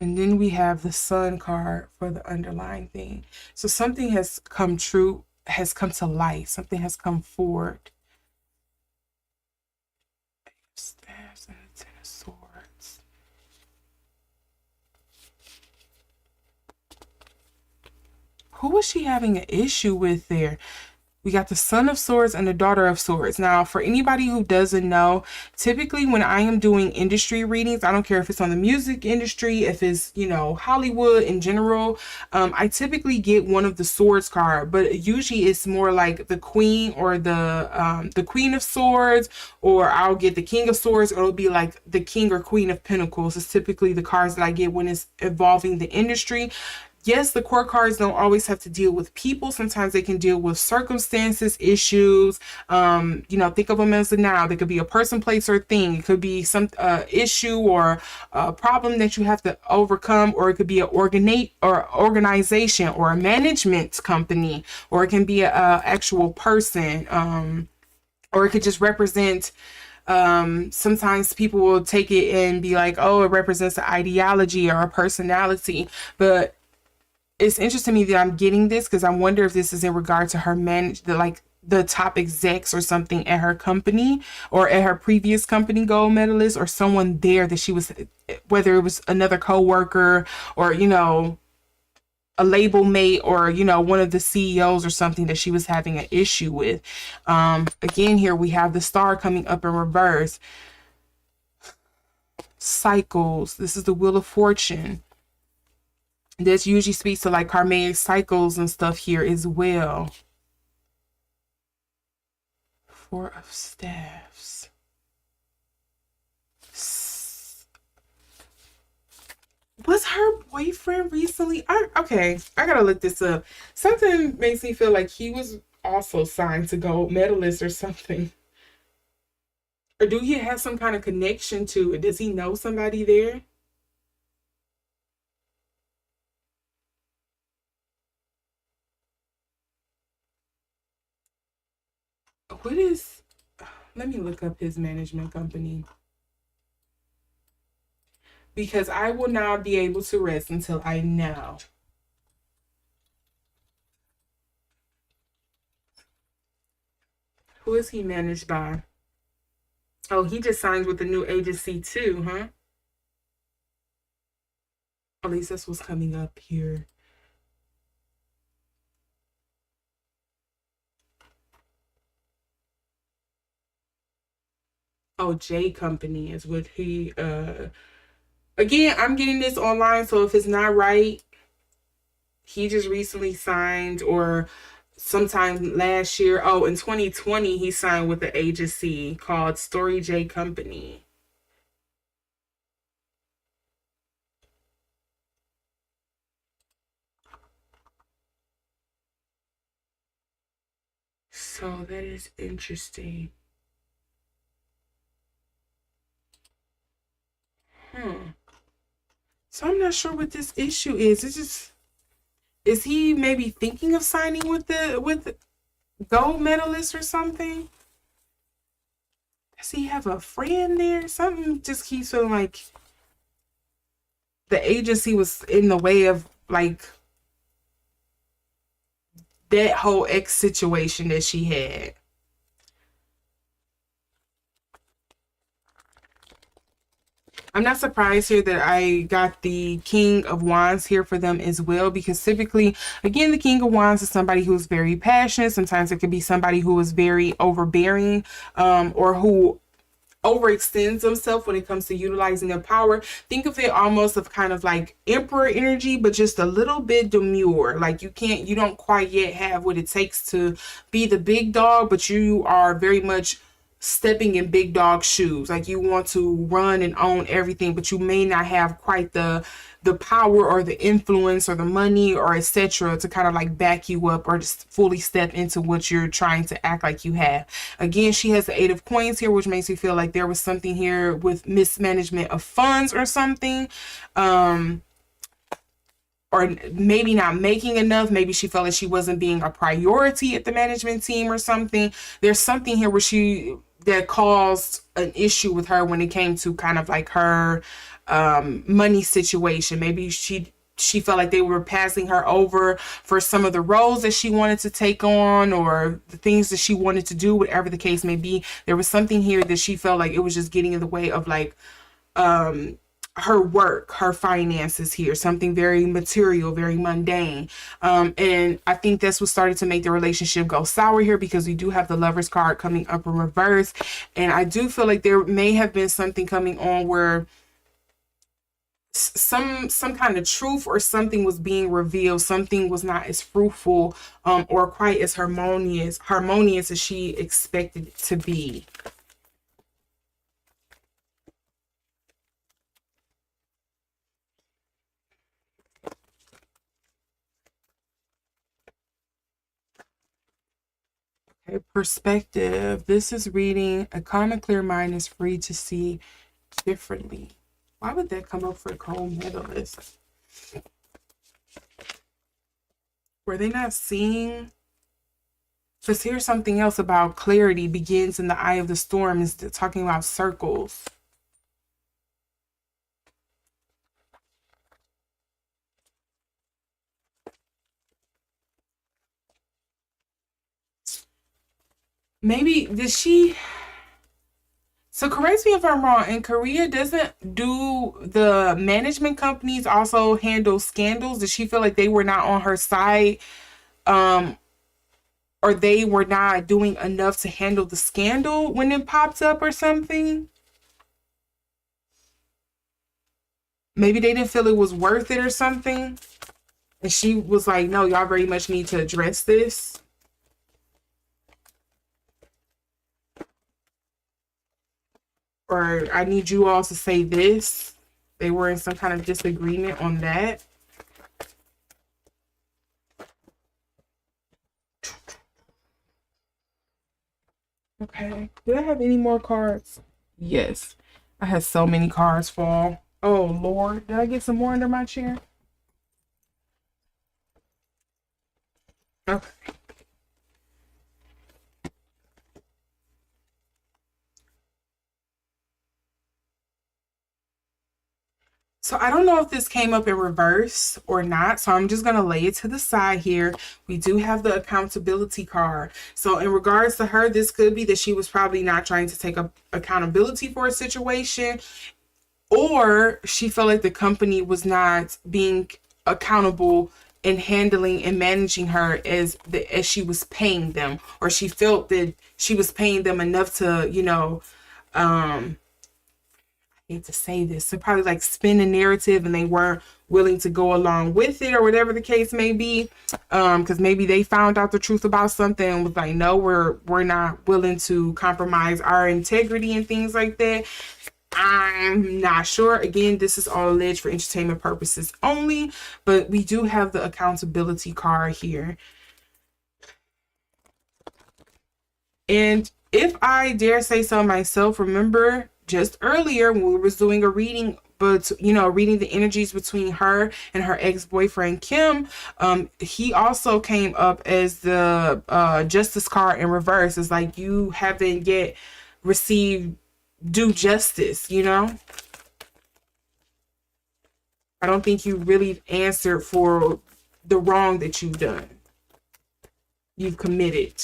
And then we have the Sun card for the underlying thing. So something has come true, has come to light. Something has come forward. Staffs and the 10 of Swords. Who was she having an issue with there? We got the Son of Swords and the Daughter of Swords. Now, for anybody who doesn't know, typically when I am doing industry readings, I don't care if it's on the music industry, if it's, you know, Hollywood in general, I typically get one of the Swords card, but usually it's more like the Queen or the Queen of Swords, or I'll get the King of Swords, or it'll be like the King or Queen of Pentacles. It's typically the cards that I get when it's involving the industry. Yes, the court cards don't always have to deal with people. Sometimes they can deal with circumstances, issues. You know, think of them as a noun. They could be a person, place, or thing. It could be some issue or a problem that you have to overcome, or it could be an organization or a management company, or it can be an actual person, or it could just represent. Sometimes people will take it and be like, oh, it represents an ideology or a personality, but it's interesting to me that I'm getting this because I wonder if this is in regard to her the top execs or something at her company or at her previous company, gold medalist, or someone there that she was, whether it was another coworker or, you know, a label mate, or, you know, one of the CEOs or something that she was having an issue with. Again, here we have the Star coming up in reverse. Cycles. This is the Wheel of Fortune. This usually speaks to like karmic cycles and stuff here as well. 4 of Staffs. Was her boyfriend recently? Okay, I gotta look this up. Something makes me feel like he was also signed to gold medalist or something. Or do he have some kind of connection to it? Does he know somebody there? What is, let me look up his management company, because I will not be able to rest until I know. Who is he managed by? Oh, he just signed with the new agency too, huh? At least that's what's coming up here. Oh, J Company is what he again, I'm getting this online, so if it's not right, he just recently signed or sometime last year. Oh, in 2020 he signed with the agency called Story J Company. So that is interesting. So I'm not sure what this issue is. It's just, is he maybe thinking of signing with the gold medalist or something? Does he have a friend there? Something just keeps feeling like the agency was in the way of like that whole ex situation that she had. I'm not surprised here that I got the King of Wands here for them as well, because typically, again, the King of Wands is somebody who's very passionate. Sometimes it could be somebody who is very overbearing, or who overextends themselves when it comes to utilizing their power. Think of it almost of kind of like emperor energy, but just a little bit demure. Like you don't quite yet have what it takes to be the big dog, but you are very much stepping in big dog shoes. Like you want to run and own everything, but you may not have quite the power or the influence or the money or etc. to kind of like back you up or just fully step into what you're trying to act like you have. Again, she has the 8 of Coins here, which makes me feel like there was something here with mismanagement of funds or something. Or maybe not making enough. Maybe she felt like she wasn't being a priority at the management team or something. There's something here where that caused an issue with her when it came to kind of like her money situation. Maybe she felt like they were passing her over for some of the roles that she wanted to take on or the things that she wanted to do, whatever the case may be. There was something here that she felt like it was just getting in the way of like her work, her finances here, something very material, very mundane. And I think that's what started to make the relationship go sour here, because we do have the Lover's card coming up in reverse. And I do feel like there may have been something coming on where some kind of truth or something was being revealed. Something was not as fruitful or quite as harmonious as she expected it to be. Okay, perspective. This is reading a calm and clear mind is free to see differently. Why would that come up for gold medalist? Were they not seeing? Because here's something else about clarity begins in the eye of the storm, is talking about circles. Maybe did she? So correct me if I'm wrong. In Korea, doesn't do the management companies also handle scandals? Did she feel like they were not on her side, um, or they were not doing enough to handle the scandal when it popped up or something? Maybe they didn't feel it was worth it or something. And she was like, no, y'all very much need to address this. Or I need you all to say this. They were in some kind of disagreement on that. Okay. Do I have any more cards? Yes. I had so many cards fall. Oh, Lord. Did I get some more under my chair? Okay. So I don't know if this came up in reverse or not. So I'm just going to lay it to the side here. We do have the accountability card. So in regards to her, this could be that she was probably not trying to take accountability for a situation, or she felt like the company was not being accountable in handling and managing her as she was paying them, or she felt that she was paying them enough to, I hate to say this, so probably like spin a narrative and they weren't willing to go along with it, or whatever the case may be, because maybe they found out the truth about something and was like, no, we're not willing to compromise our integrity and things like that. I'm not sure. Again, this is all alleged for entertainment purposes only, but we do have the accountability card here. And if I dare say so myself, remember just earlier when we were doing a reading, but reading the energies between her and her ex-boyfriend Kim, he also came up as the justice card in reverse. It's like you haven't yet received due justice, I don't think you really answered for the wrong that you've done. You've committed.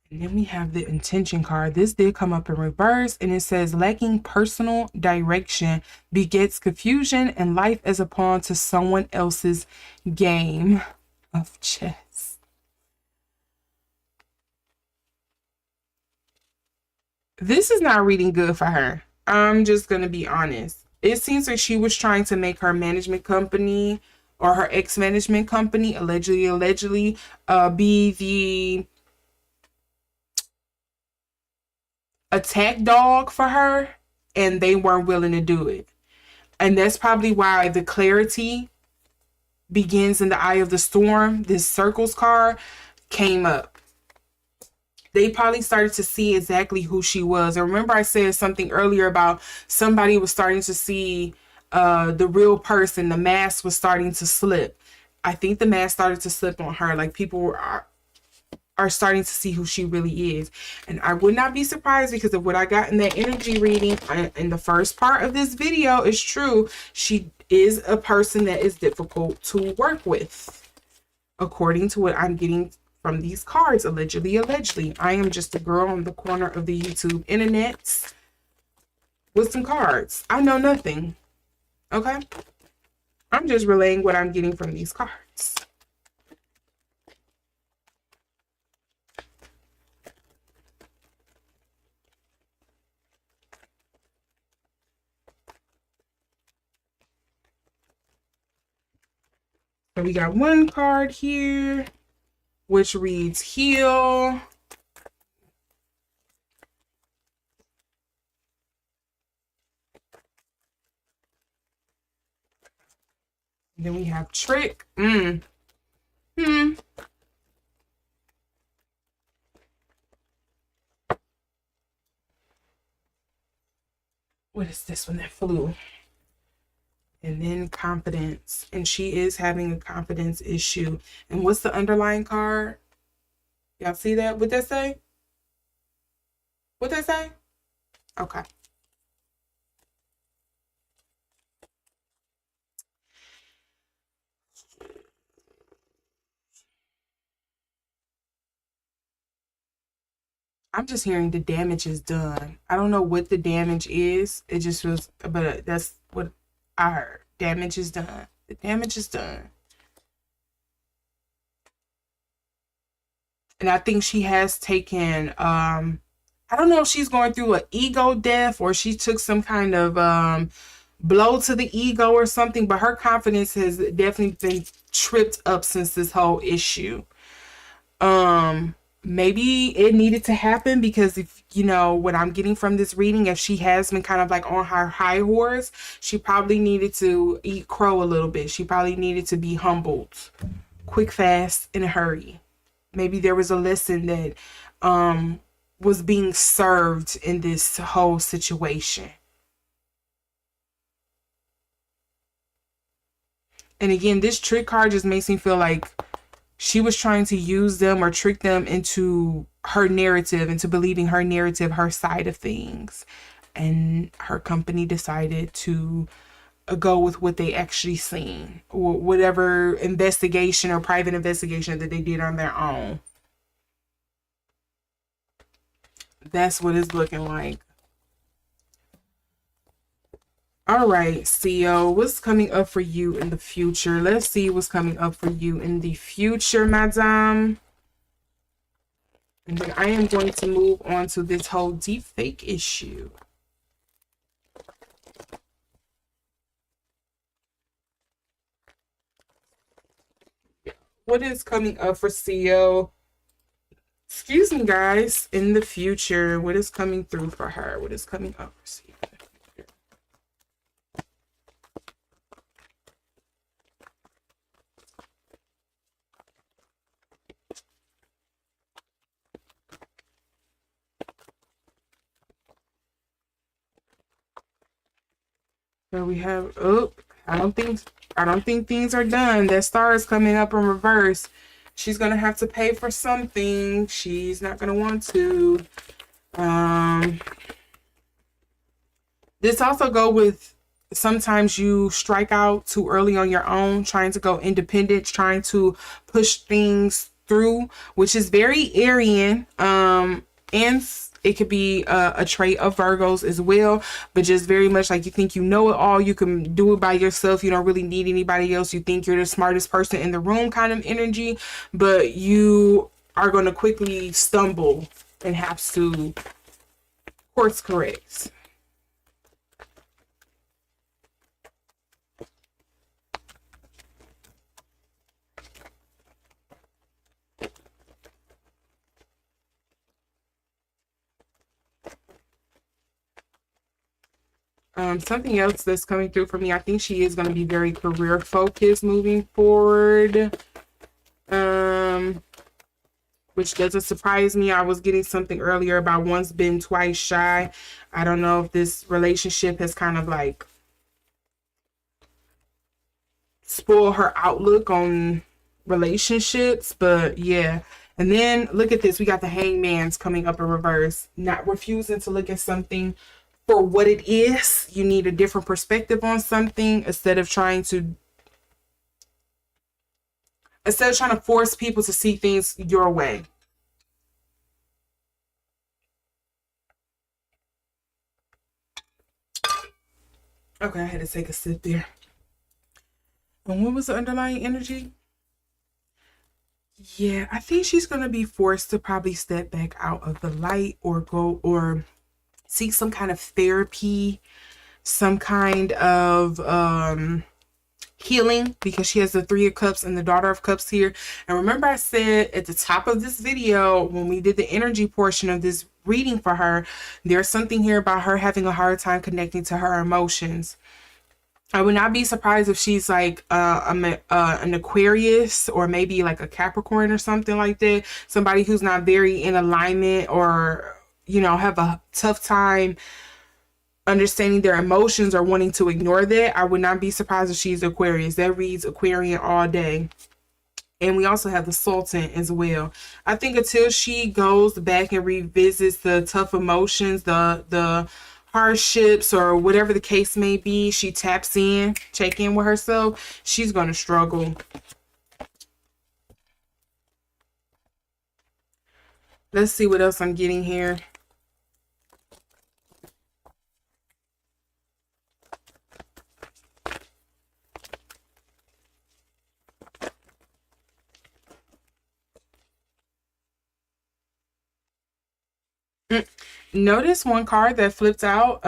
And then we have the intention card. This did come up in reverse, and it says, lacking personal direction begets confusion and life as a pawn to someone else's game of chess. This is not reading good for her. I'm just going to be honest. It seems like she was trying to make her management company, or her ex-management company, allegedly, be the attack dog for her, and they weren't willing to do it. And that's probably why the clarity begins in the eye of the storm, this circles card, came up. They probably started to see exactly who she was. And remember I said something earlier about somebody was starting to see the real person. The mask was starting to slip. I think the mask started to slip on her. Like people are starting to see who she really is. And I would not be surprised, because of what I got in that energy reading in the first part of this video is true. She is a person that is difficult to work with, according to what I'm getting from these cards. Allegedly. I am just a girl on the corner of the YouTube internet with some cards. I know nothing. Okay? I'm just relaying what I'm getting from these cards. So we got one card here, which reads heal. And then we have trick. What is this one that flew? And then confidence. And she is having a confidence issue. And what's the underlying card? Y'all see that? What'd that say? What'd that say? Okay. I'm just hearing the damage is done. I don't know what the damage is. It just was, but that's what I heard. Damage is done. The damage is done. And I think she has taken, I don't know if she's going through an ego death, or she took some kind of blow to the ego or something, but her confidence has definitely been tripped up since this whole issue. Maybe it needed to happen, because if what I'm getting from this reading, if she has been kind of like on her high horse, she probably needed to eat crow a little bit. She probably needed to be humbled quick, fast, in a hurry. Maybe there was a lesson that was being served in this whole situation. And again, this trick card just makes me feel like she was trying to use them or trick them into her narrative, into believing her narrative, her side of things. And her company decided to go with what they actually seen, or whatever investigation or private investigation that they did on their own. That's what it's looking like. All right, Seo, what's coming up for you in the future? Let's see what's coming up for you in the future, madame. And then I am going to move on to this whole deep fake issue. What is coming up for Seo? Excuse me, guys. In the future, what is coming through for her? What is coming up for Seo? So we have, oh, I don't think things are done. That star is coming up in reverse. She's gonna have to pay for something. She's not gonna want to. This also go with sometimes you strike out too early on your own, trying to go independent, trying to push things through, which is very Aryan. And it could be a trait of Virgos as well, but just very much like you think you know it all, you can do it by yourself, you don't really need anybody else, you think you're the smartest person in the room kind of energy, but you are going to quickly stumble and have to course correct. Something else that's coming through for me, I think she is going to be very career focused moving forward. Which doesn't surprise me. I was getting something earlier about once bitten, twice shy. I don't know if this relationship has kind of like spoiled her outlook on relationships, but yeah. And then look at this. We got the Hangman's coming up in reverse. Not refusing to look at something for what it is. You need a different perspective on something instead of trying to force people to see things your way. Okay, I had to take a sip there. And what was the underlying energy? Yeah, I think she's going to be forced to probably step back out of the light or go or seek some kind of therapy, some kind of healing, because she has the Three of Cups and the Daughter of Cups here. And remember I said at the top of this video when we did the energy portion of this reading for her, there's something here about her having a hard time connecting to her emotions. I would not be surprised if she's like an Aquarius or maybe like a Capricorn or something like that. Somebody who's not very in alignment or, you know, have a tough time understanding their emotions or wanting to ignore that. I would not be surprised if she's Aquarius. That reads Aquarian all day. And we also have the Sultan as well. I think until she goes back and revisits the tough emotions, the hardships or whatever the case may be, she taps in, check in with herself, she's going to struggle. Let's see what else I'm getting here. Notice one card that flipped out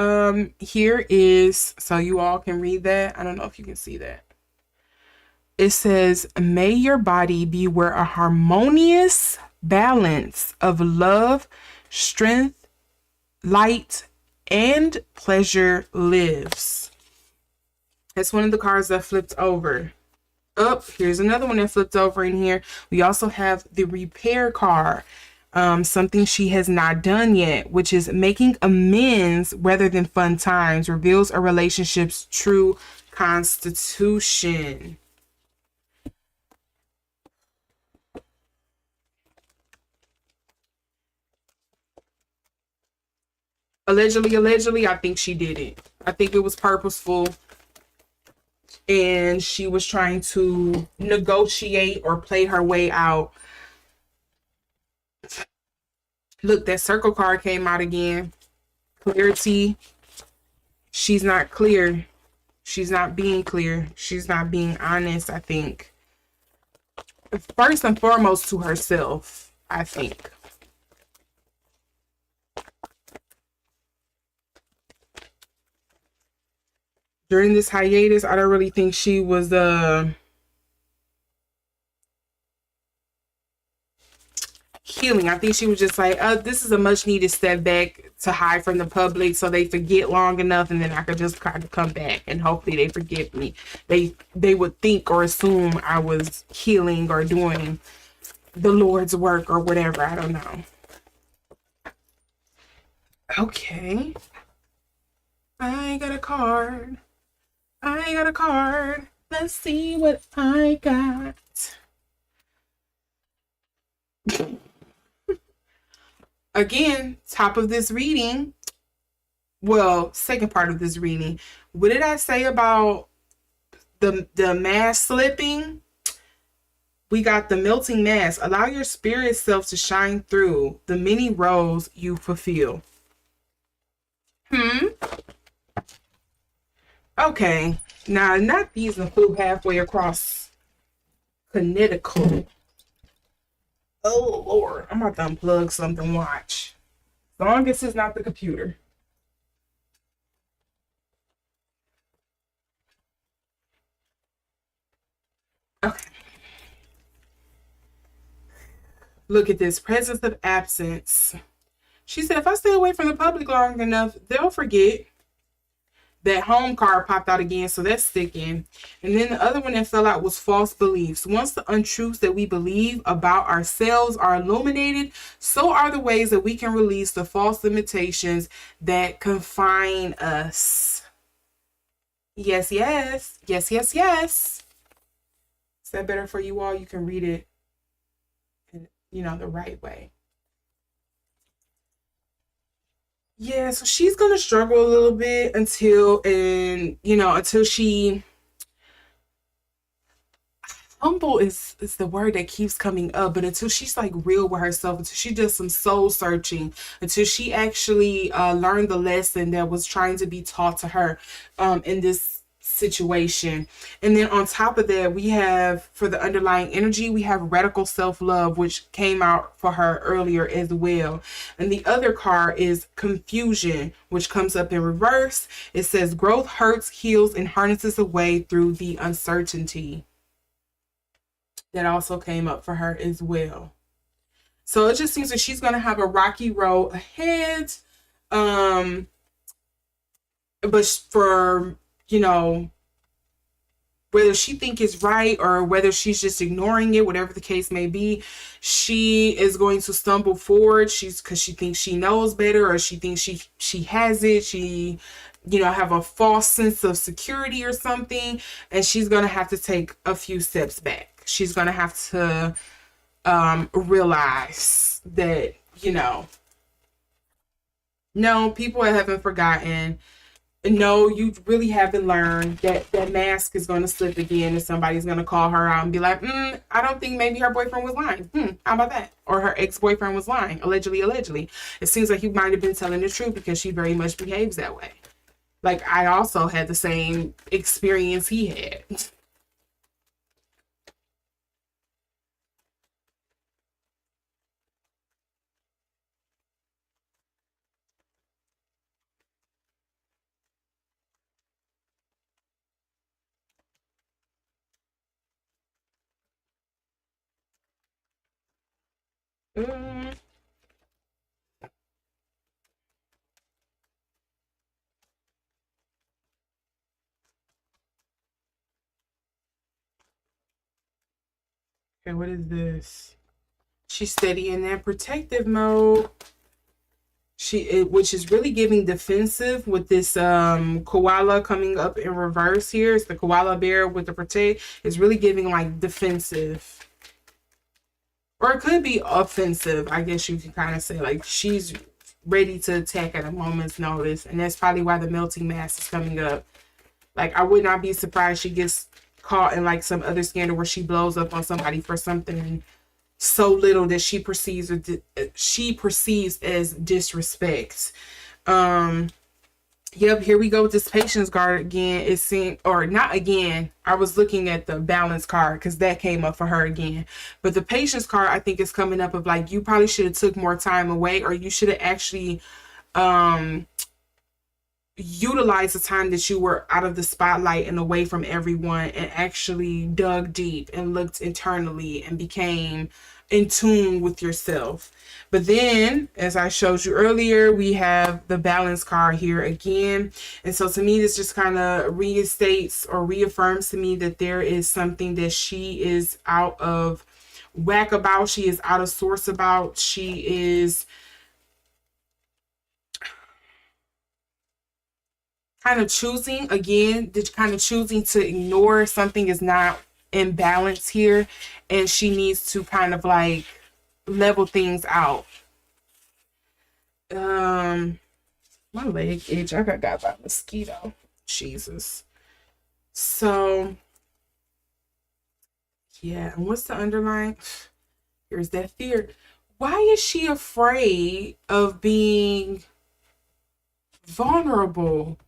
here is, so you all can read that. I don't know if you can see that. It says, may your body be where a harmonious balance of love, strength, light, and pleasure lives. That's one of the cards that flipped over. Oh, here's another one that flipped over in here. We also have the repair card. something she has not done yet, which is making amends rather than fun times, reveals a relationship's true constitution. Allegedly, I think she did it. I think it was purposeful. And she was trying to negotiate or play her way out. Look, that circle card came out again. Clarity. She's not clear. She's not being clear. She's not being honest, I think. First and foremost to herself, I think. During this hiatus, I don't really think she was healing. I think she was just like, this is a much needed step back to hide from the public so they forget long enough, and then I could just kind of come back and hopefully they forgive me. They would think or assume I was healing or doing the Lord's work or whatever. I don't know. Okay. I got a card. I got a card. Let's see what I got. Again, top of this reading. Well, second part of this reading. What did I say about the mask slipping? We got the melting mask. Allow your spirit self to shine through the many roles you fulfill. Okay. Now, not these that flew halfway across Connecticut. Oh, Lord. I'm about to unplug something. Watch. As long as it's not the computer. Okay. Look at this. Presence of absence. She said, if I stay away from the public long enough, they'll forget. That home card popped out again, so that's sticking. And then the other one that fell out was false beliefs. Once the untruths that we believe about ourselves are illuminated, so are the ways that we can release the false limitations that confine us. Yes, yes. Yes, yes, yes. Is that better for you all? You can read it in, the right way. Yeah, so she's gonna struggle a little bit until she humble is the word that keeps coming up, but until she's like real with herself, until she does some soul searching, until she actually learned the lesson that was trying to be taught to her in this situation. And then on top of that, we have, for the underlying energy, we have radical self-love, which came out for her earlier as well. And the other card is confusion, which comes up in reverse. It says growth hurts, heals, and harnesses away through the uncertainty. That also came up for her as well. So it just seems that she's going to have a rocky road ahead. But for, whether she think it's right or whether she's just ignoring it, whatever the case may be, she is going to stumble forward. Because she thinks she knows better, or she thinks she has it. She, have a false sense of security or something, and she's going to have to take a few steps back. She's going to have to realize that, no, people haven't forgotten. No, you really haven't learned that mask is going to slip again, and somebody's going to call her out and be like, I don't think maybe her boyfriend was lying. How about that? Or her ex-boyfriend was lying. Allegedly. It seems like he might have been telling the truth because she very much behaves that way. Like, I also had the same experience he had. Mm, okay, what is this? She's steady in that protective mode. Which is really giving defensive with this koala coming up in reverse here. It's the koala bear with the protect. It's really giving like defensive. Or it could be offensive, I guess you can kind of say. Like she's ready to attack at a moment's notice. And that's probably why the melting mass is coming up. Like I would not be surprised she gets caught in like some other scandal where she blows up on somebody for something so little that she perceives as disrespect. Yep, here we go with this patience card again. It's seen, or not again. I was looking at the balance card because that came up for her again. But the patience card, I think, is coming up of like you probably should have took more time away, or you should have actually utilize the time that you were out of the spotlight and away from everyone and actually dug deep and looked internally and became in tune with yourself. But then, as I showed you earlier, we have the balance card here again. And so to me, this just kind of reinstates or reaffirms to me that there is something that she is out of whack about. She is out of source about. She is kind of choosing to ignore something is not in balance here, and she needs to kind of like level things out. My leg itch. I got by a mosquito. Jesus. So yeah, and what's the underlying? Here's that fear. Why is she afraid of being vulnerable?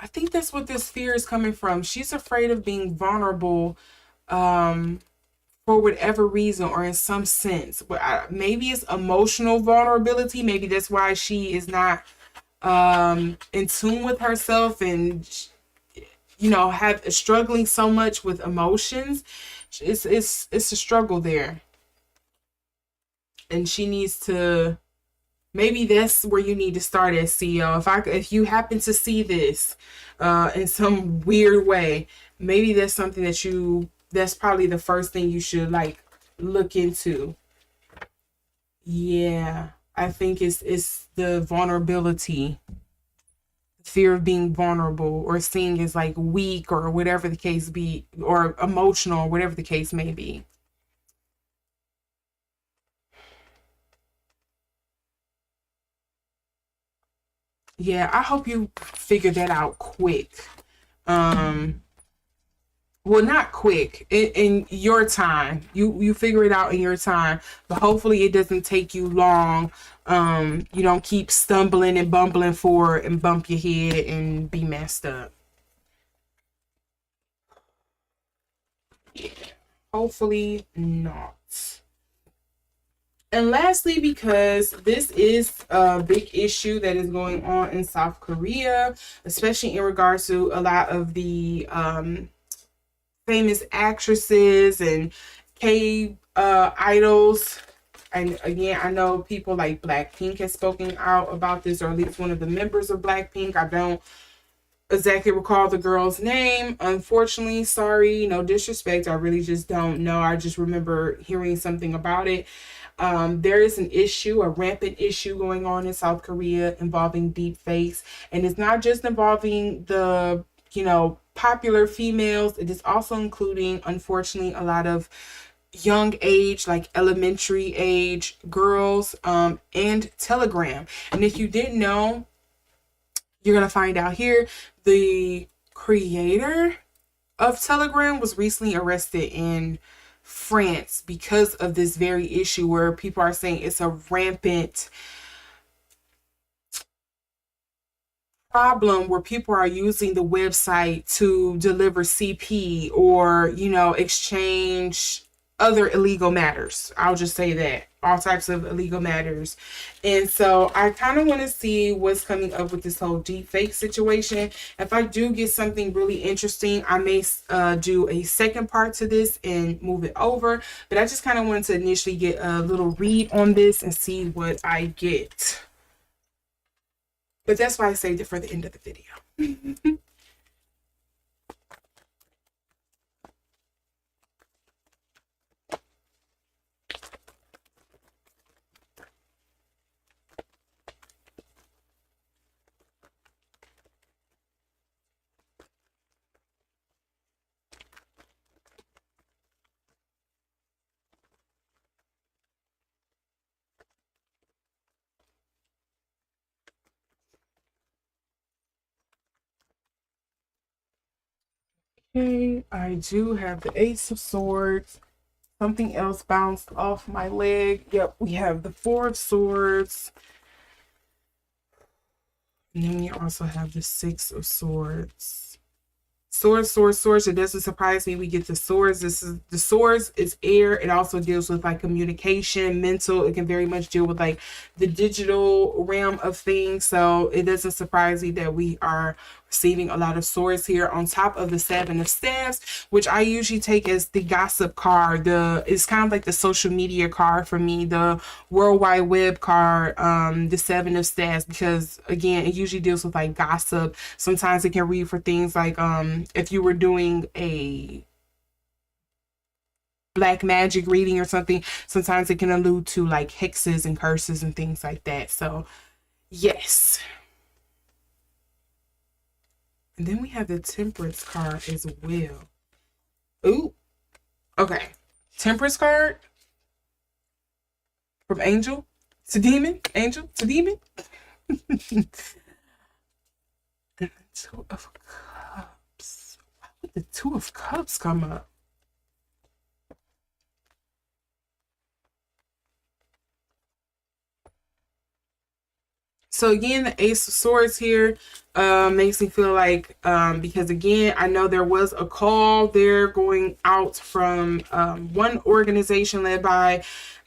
I think that's what this fear is coming from. She's afraid of being vulnerable for whatever reason or in some sense. But maybe it's emotional vulnerability. Maybe that's why she is not in tune with herself and, struggling so much with emotions. It's a struggle there. And she needs to... Maybe that's where you need to start at, CEO. If you happen to see this in some weird way, maybe that's something that's probably the first thing you should like look into. Yeah, I think it's the vulnerability, fear of being vulnerable or seen as like weak or whatever the case be, or emotional, or whatever the case may be. Yeah, I hope you figure that out quick. Um, well, not quick, in your time. You figure it out in your time, but hopefully it doesn't take you long. You don't keep stumbling and bumbling forward and bump your head and be messed up. Yeah, hopefully not. And lastly, because this is a big issue that is going on in South Korea, especially in regards to a lot of the famous actresses and K idols. And again, I know people like Blackpink has spoken out about this, or at least one of the members of Blackpink. I don't exactly recall the girl's name. Unfortunately, sorry, no disrespect. I really just don't know. I just remember hearing something about it. There is an issue, a rampant issue going on in South Korea involving deep fakes. And it's not just involving the, popular females. It is also including, unfortunately, a lot of young age, like elementary age girls, and Telegram. And if you didn't know, you're going to find out here. The creator of Telegram was recently arrested in France because of this very issue where people are saying it's a rampant problem where people are using the website to deliver CP or, exchange other illegal matters. I'll just say that. All types of illegal matters. And so I kind of want to see what's coming up with this whole deep fake situation. If I do get something really interesting, I may do a second part to this and move it over. But I just kind of wanted to initially get a little read on this and see what I get. But that's why I saved it for the end of the video. Okay, I do have the Ace of Swords. Something else bounced off my leg. Yep, we have the Four of Swords. And then we also have the Six of Swords. Swords, swords, swords. It doesn't surprise me we get the swords. This is the swords is air. It also deals with like communication, mental. It can very much deal with like the digital realm of things. So it doesn't surprise me that we are receiving a lot of swords here on top of the Seven of Staves, which I usually take as the gossip card. It's kind of like the social media card for me, the World Wide Web card, the Seven of Staves, because again, it usually deals with like gossip. Sometimes it can read for things like if you were doing a black magic reading or something, sometimes it can allude to like hexes and curses and things like that. So yes. And then we have the Temperance card as well. Ooh, okay. Temperance card from Angel to Demon. Angel to Demon. And the Two of Cups. Why would the Two of Cups come up? So again, the Ace of Swords here makes me feel like, because again, I know there was a call there going out from one organization led by,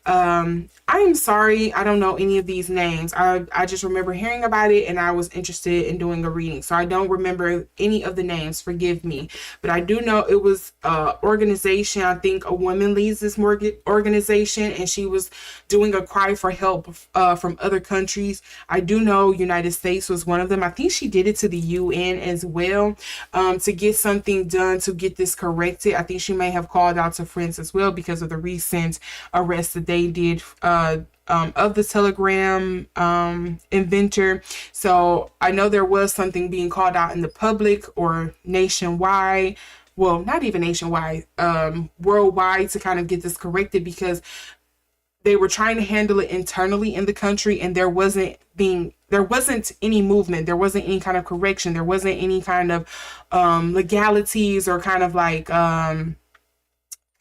I'm sorry, I don't know any of these names. I just remember hearing about it and I was interested in doing a reading. So I don't remember any of the names, forgive me. But I do know it was an organization, I think a woman leads this organization, and she was doing a cry for help from other countries. I do know United States was one of them. I think she did it to the UN as well, to get something done to get this corrected. I think she may have called out to friends as well because of the recent arrest that they did of the Telegram inventor. So I know there was something being called out in the public or nationwide. Well, not even nationwide, worldwide, to kind of get this corrected, because they were trying to handle it internally in the country, and there wasn't any movement, there wasn't any kind of correction, there wasn't any kind of legalities or kind of like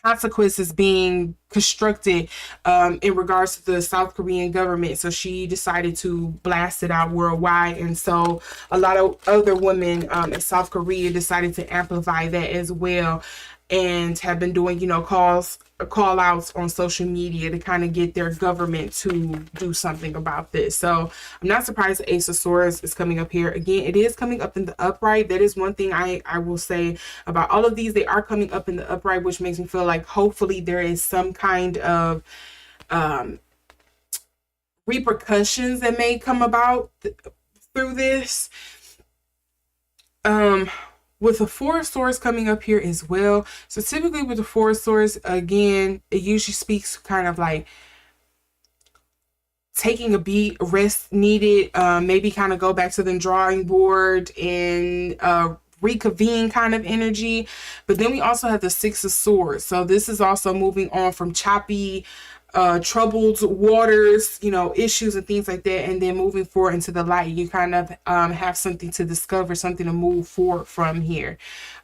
consequences being constructed in regards to the South Korean government. So she decided to blast it out worldwide. And so a lot of other women in South Korea decided to amplify that as well, and have been doing, call outs on social media to kind of get their government to do something about this. So I'm not surprised the Ace of Swords is coming up here. Again, it is coming up in the upright. That is one thing I will say about all of these. They are coming up in the upright, which makes me feel like hopefully there is some kind of repercussions that may come about through this. With the Four of Swords coming up here as well. So typically with the Four of Swords, again, it usually speaks kind of like taking a beat, rest needed, maybe kind of go back to the drawing board and reconvene kind of energy. But then we also have the Six of Swords. So this is also moving on from choppy, troubled waters, issues and things like that, and then moving forward into the light. You kind of have something to discover, something to move forward from here.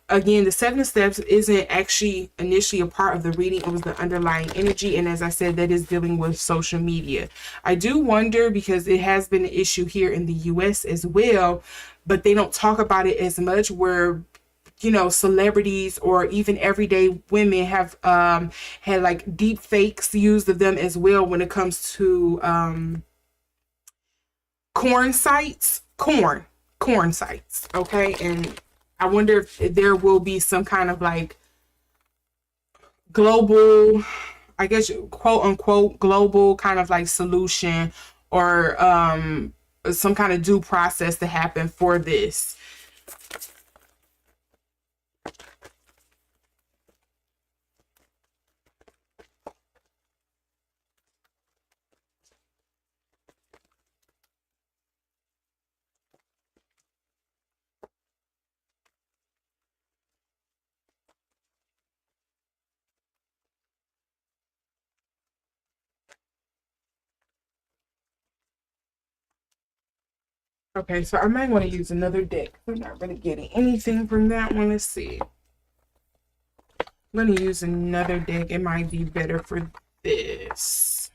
Again, the Seven of Steps isn't actually initially a part of the reading. It was the underlying energy, and as I said, that is dealing with social media. I do wonder, because it has been an issue here in the US as well, but they don't talk about it as much, where celebrities or even everyday women have had like deep fakes used of them as well when it comes to corn sites. Okay. And I wonder if there will be some kind of like global, I guess, quote unquote, global kind of like solution, or some kind of due process to happen for this. Okay, so I might want to use another deck. I'm not really getting anything from that one. Let's see. I'm going to use another deck. It might be better for this.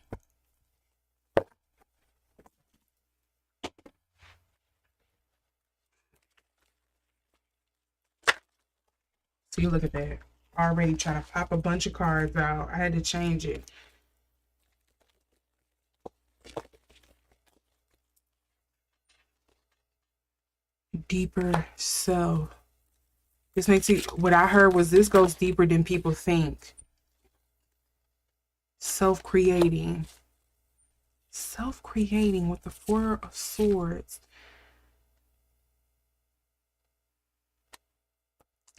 So you look at that. Already trying to pop a bunch of cards out. I had to change it. Deeper self. This makes it, what I heard was this goes deeper than people think. Self-creating. Self-creating with the Four of Swords.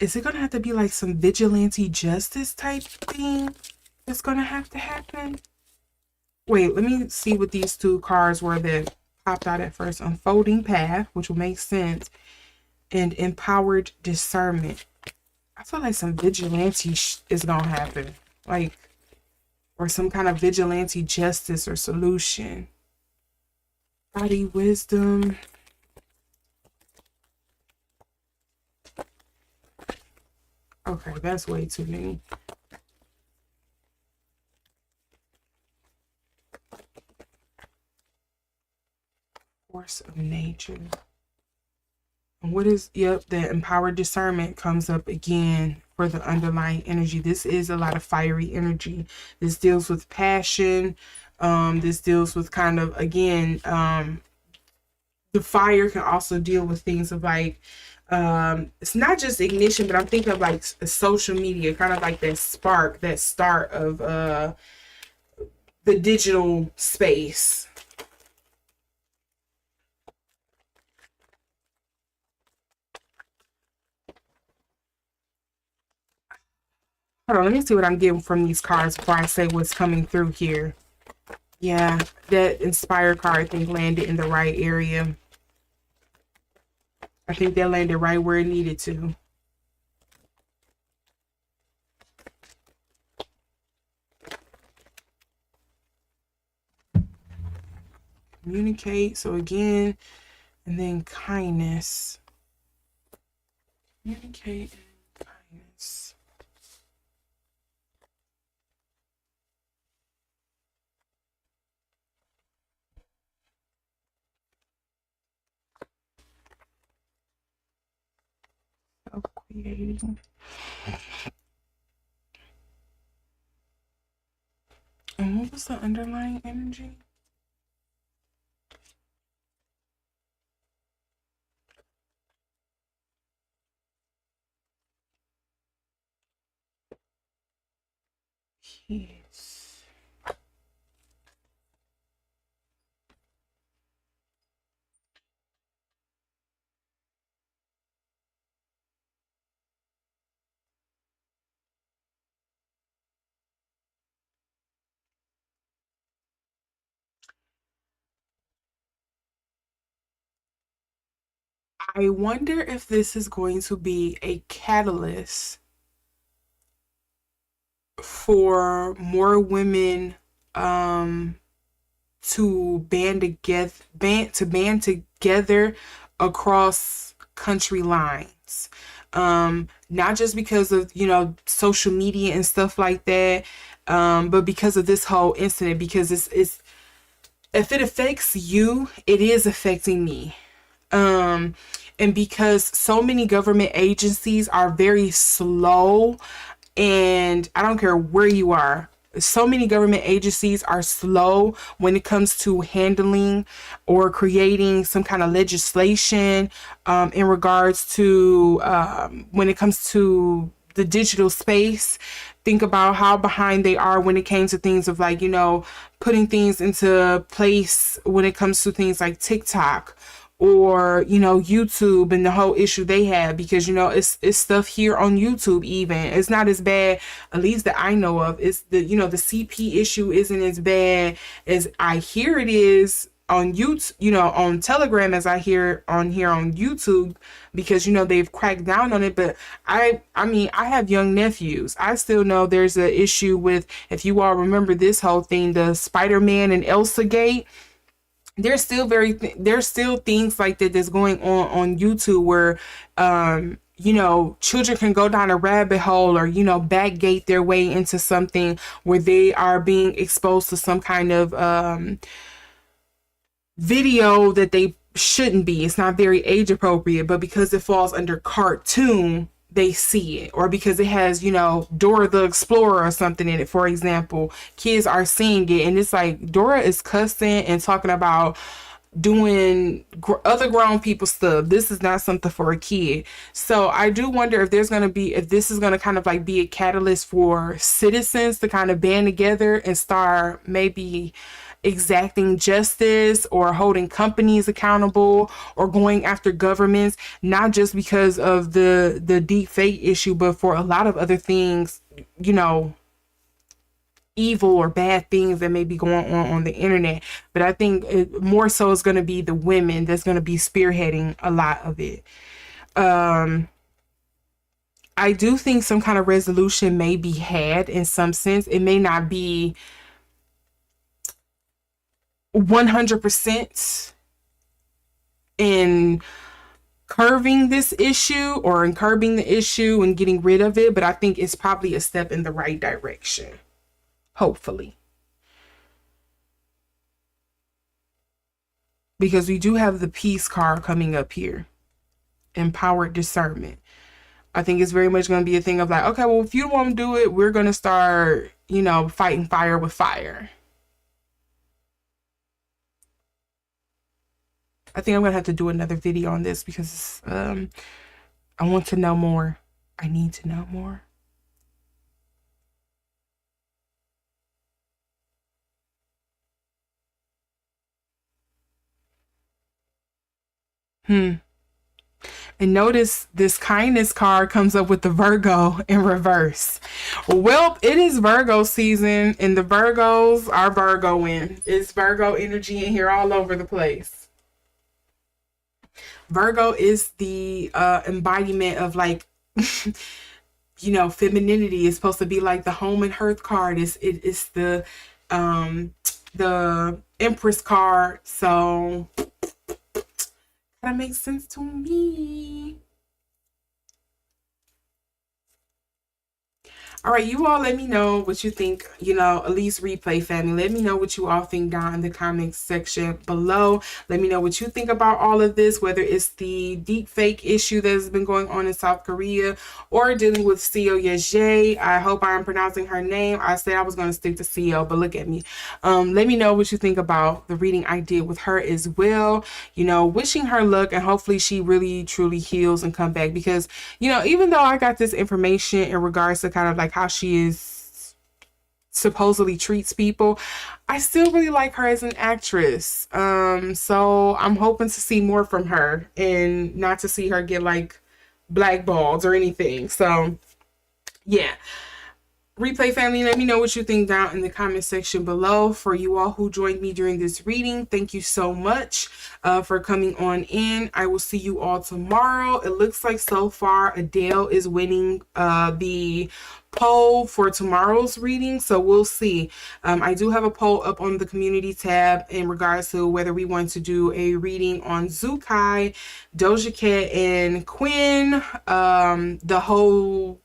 Is it going to have to be like some vigilante justice type thing that's going to have to happen? Wait, let me see what these two cards were that popped out at first. Unfolding Path, which will make sense. And Empowered Discernment. I feel like some vigilante is going to happen. Like, or some kind of vigilante justice or solution. Body Wisdom. Okay, that's way too many. Force of nature. And what is, yep, the Empowered Discernment comes up again for the underlying energy. This is a lot of fiery energy. This deals with passion. This deals with kind of, again, the fire can also deal with things of like, it's not just ignition, but I'm thinking of like social media, kind of like that spark, that start of the digital space. Hold on, let me see what I'm getting from these cards before I say what's coming through here. Yeah, that Inspired card, I think, landed in the right area. I think that landed right where it needed to. Communicate. So again, and then kindness. Communicate and kindness. Self-creating. And what was the underlying energy? Yes. I wonder if this is going to be a catalyst for more women to band together across country lines. Not just because of, social media and stuff like that, but because of this whole incident, because it's if it affects you, it is affecting me. And because so many government agencies are very slow, and I don't care where you are, so many government agencies are slow when it comes to handling or creating some kind of legislation in regards to when it comes to the digital space. Think about how behind they are when it came to things of like, putting things into place when it comes to things like TikTok or YouTube and the whole issue they had, because it's stuff here on YouTube. Even it's not as bad, at least that I know of. It's the the CP issue isn't as bad as I hear it is on YouTube, on Telegram, as I hear on here on YouTube, because they've cracked down on it. But I mean, I have young nephews. I still know there's an issue with, if you all remember this whole thing, the Spider-Man and Elsa Gate. There's still things like that that's going on YouTube where children can go down a rabbit hole or, backgate their way into something where they are being exposed to some kind of video that they shouldn't be. It's not very age appropriate, but because it falls under cartoon, they see it. Or because it has, Dora the Explorer or something in it, for example, kids are seeing it. And it's like Dora is cussing and talking about doing other grown people stuff. This is not something for a kid. So I do wonder if this is going to kind of like be a catalyst for citizens to kind of band together and start maybe exacting justice or holding companies accountable or going after governments, not just because of the deep fake issue, but for a lot of other things, evil or bad things that may be going on the internet. But I think more so is going to be the women that's going to be spearheading a lot of it. I do think some kind of resolution may be had in some sense. It may not be 100% in curbing this issue or in curbing the issue and getting rid of it, but I think it's probably a step in the right direction. Hopefully. Because we do have the peace card coming up here. Empowered discernment. I think it's very much going to be a thing of like, okay, well, if you won't do it, we're going to start, fighting fire with fire. I think I'm going to have to do another video on this because I want to know more. I need to know more. And notice this kindness card comes up with the Virgo in reverse. Well, it is Virgo season and the Virgos are Virgoing. It's Virgo energy in here all over the place. Virgo is the embodiment of like, femininity. Is supposed to be like the home and hearth card. It's the Empress card. So that makes sense to me. All right, you all let me know what you think, at least replay family. Let me know what you all think down in the comments section below. Let me know what you think about all of this, whether it's the deep fake issue that has been going on in South Korea or dealing with Seo Ye-ji. I hope I'm pronouncing her name. I said I was going to stick to Seo, but look at me. Let me know what you think about the reading I did with her as well. Wishing her luck and hopefully she really truly heals and come back because, even though I got this information in regards to kind of like how she is supposedly treats people, I still really like her as an actress. So I'm hoping to see more from her and not to see her get like blackballed or anything. So yeah. Replay family, let me know what you think down in the comment section below. For you all who joined me during this reading, thank you so much for coming on in. I will see you all tomorrow. It looks like so far Adele is winning the poll for tomorrow's reading, so we'll see. I do have a poll up on the community tab in regards to whether we want to do a reading on Zukai, Doja Cat, and Quinn, the whole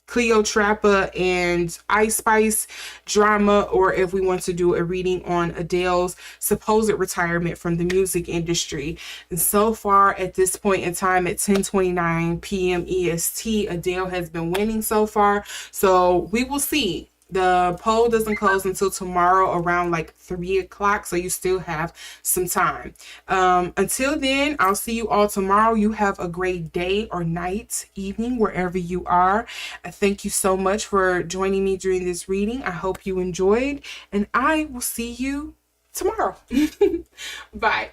Cleopatra and Ice Spice drama, or if we want to do a reading on Adele's supposed retirement from the music industry. And so far at this point in time at 10:29 p.m. EST, Adele has been winning so far. So we will see. The poll doesn't close until tomorrow around like 3 o'clock, so you still have some time. Until then, I'll see you all tomorrow. You have a great day or night, evening, wherever you are. Thank you so much for joining me during this reading. I hope you enjoyed, and I will see you tomorrow. Bye.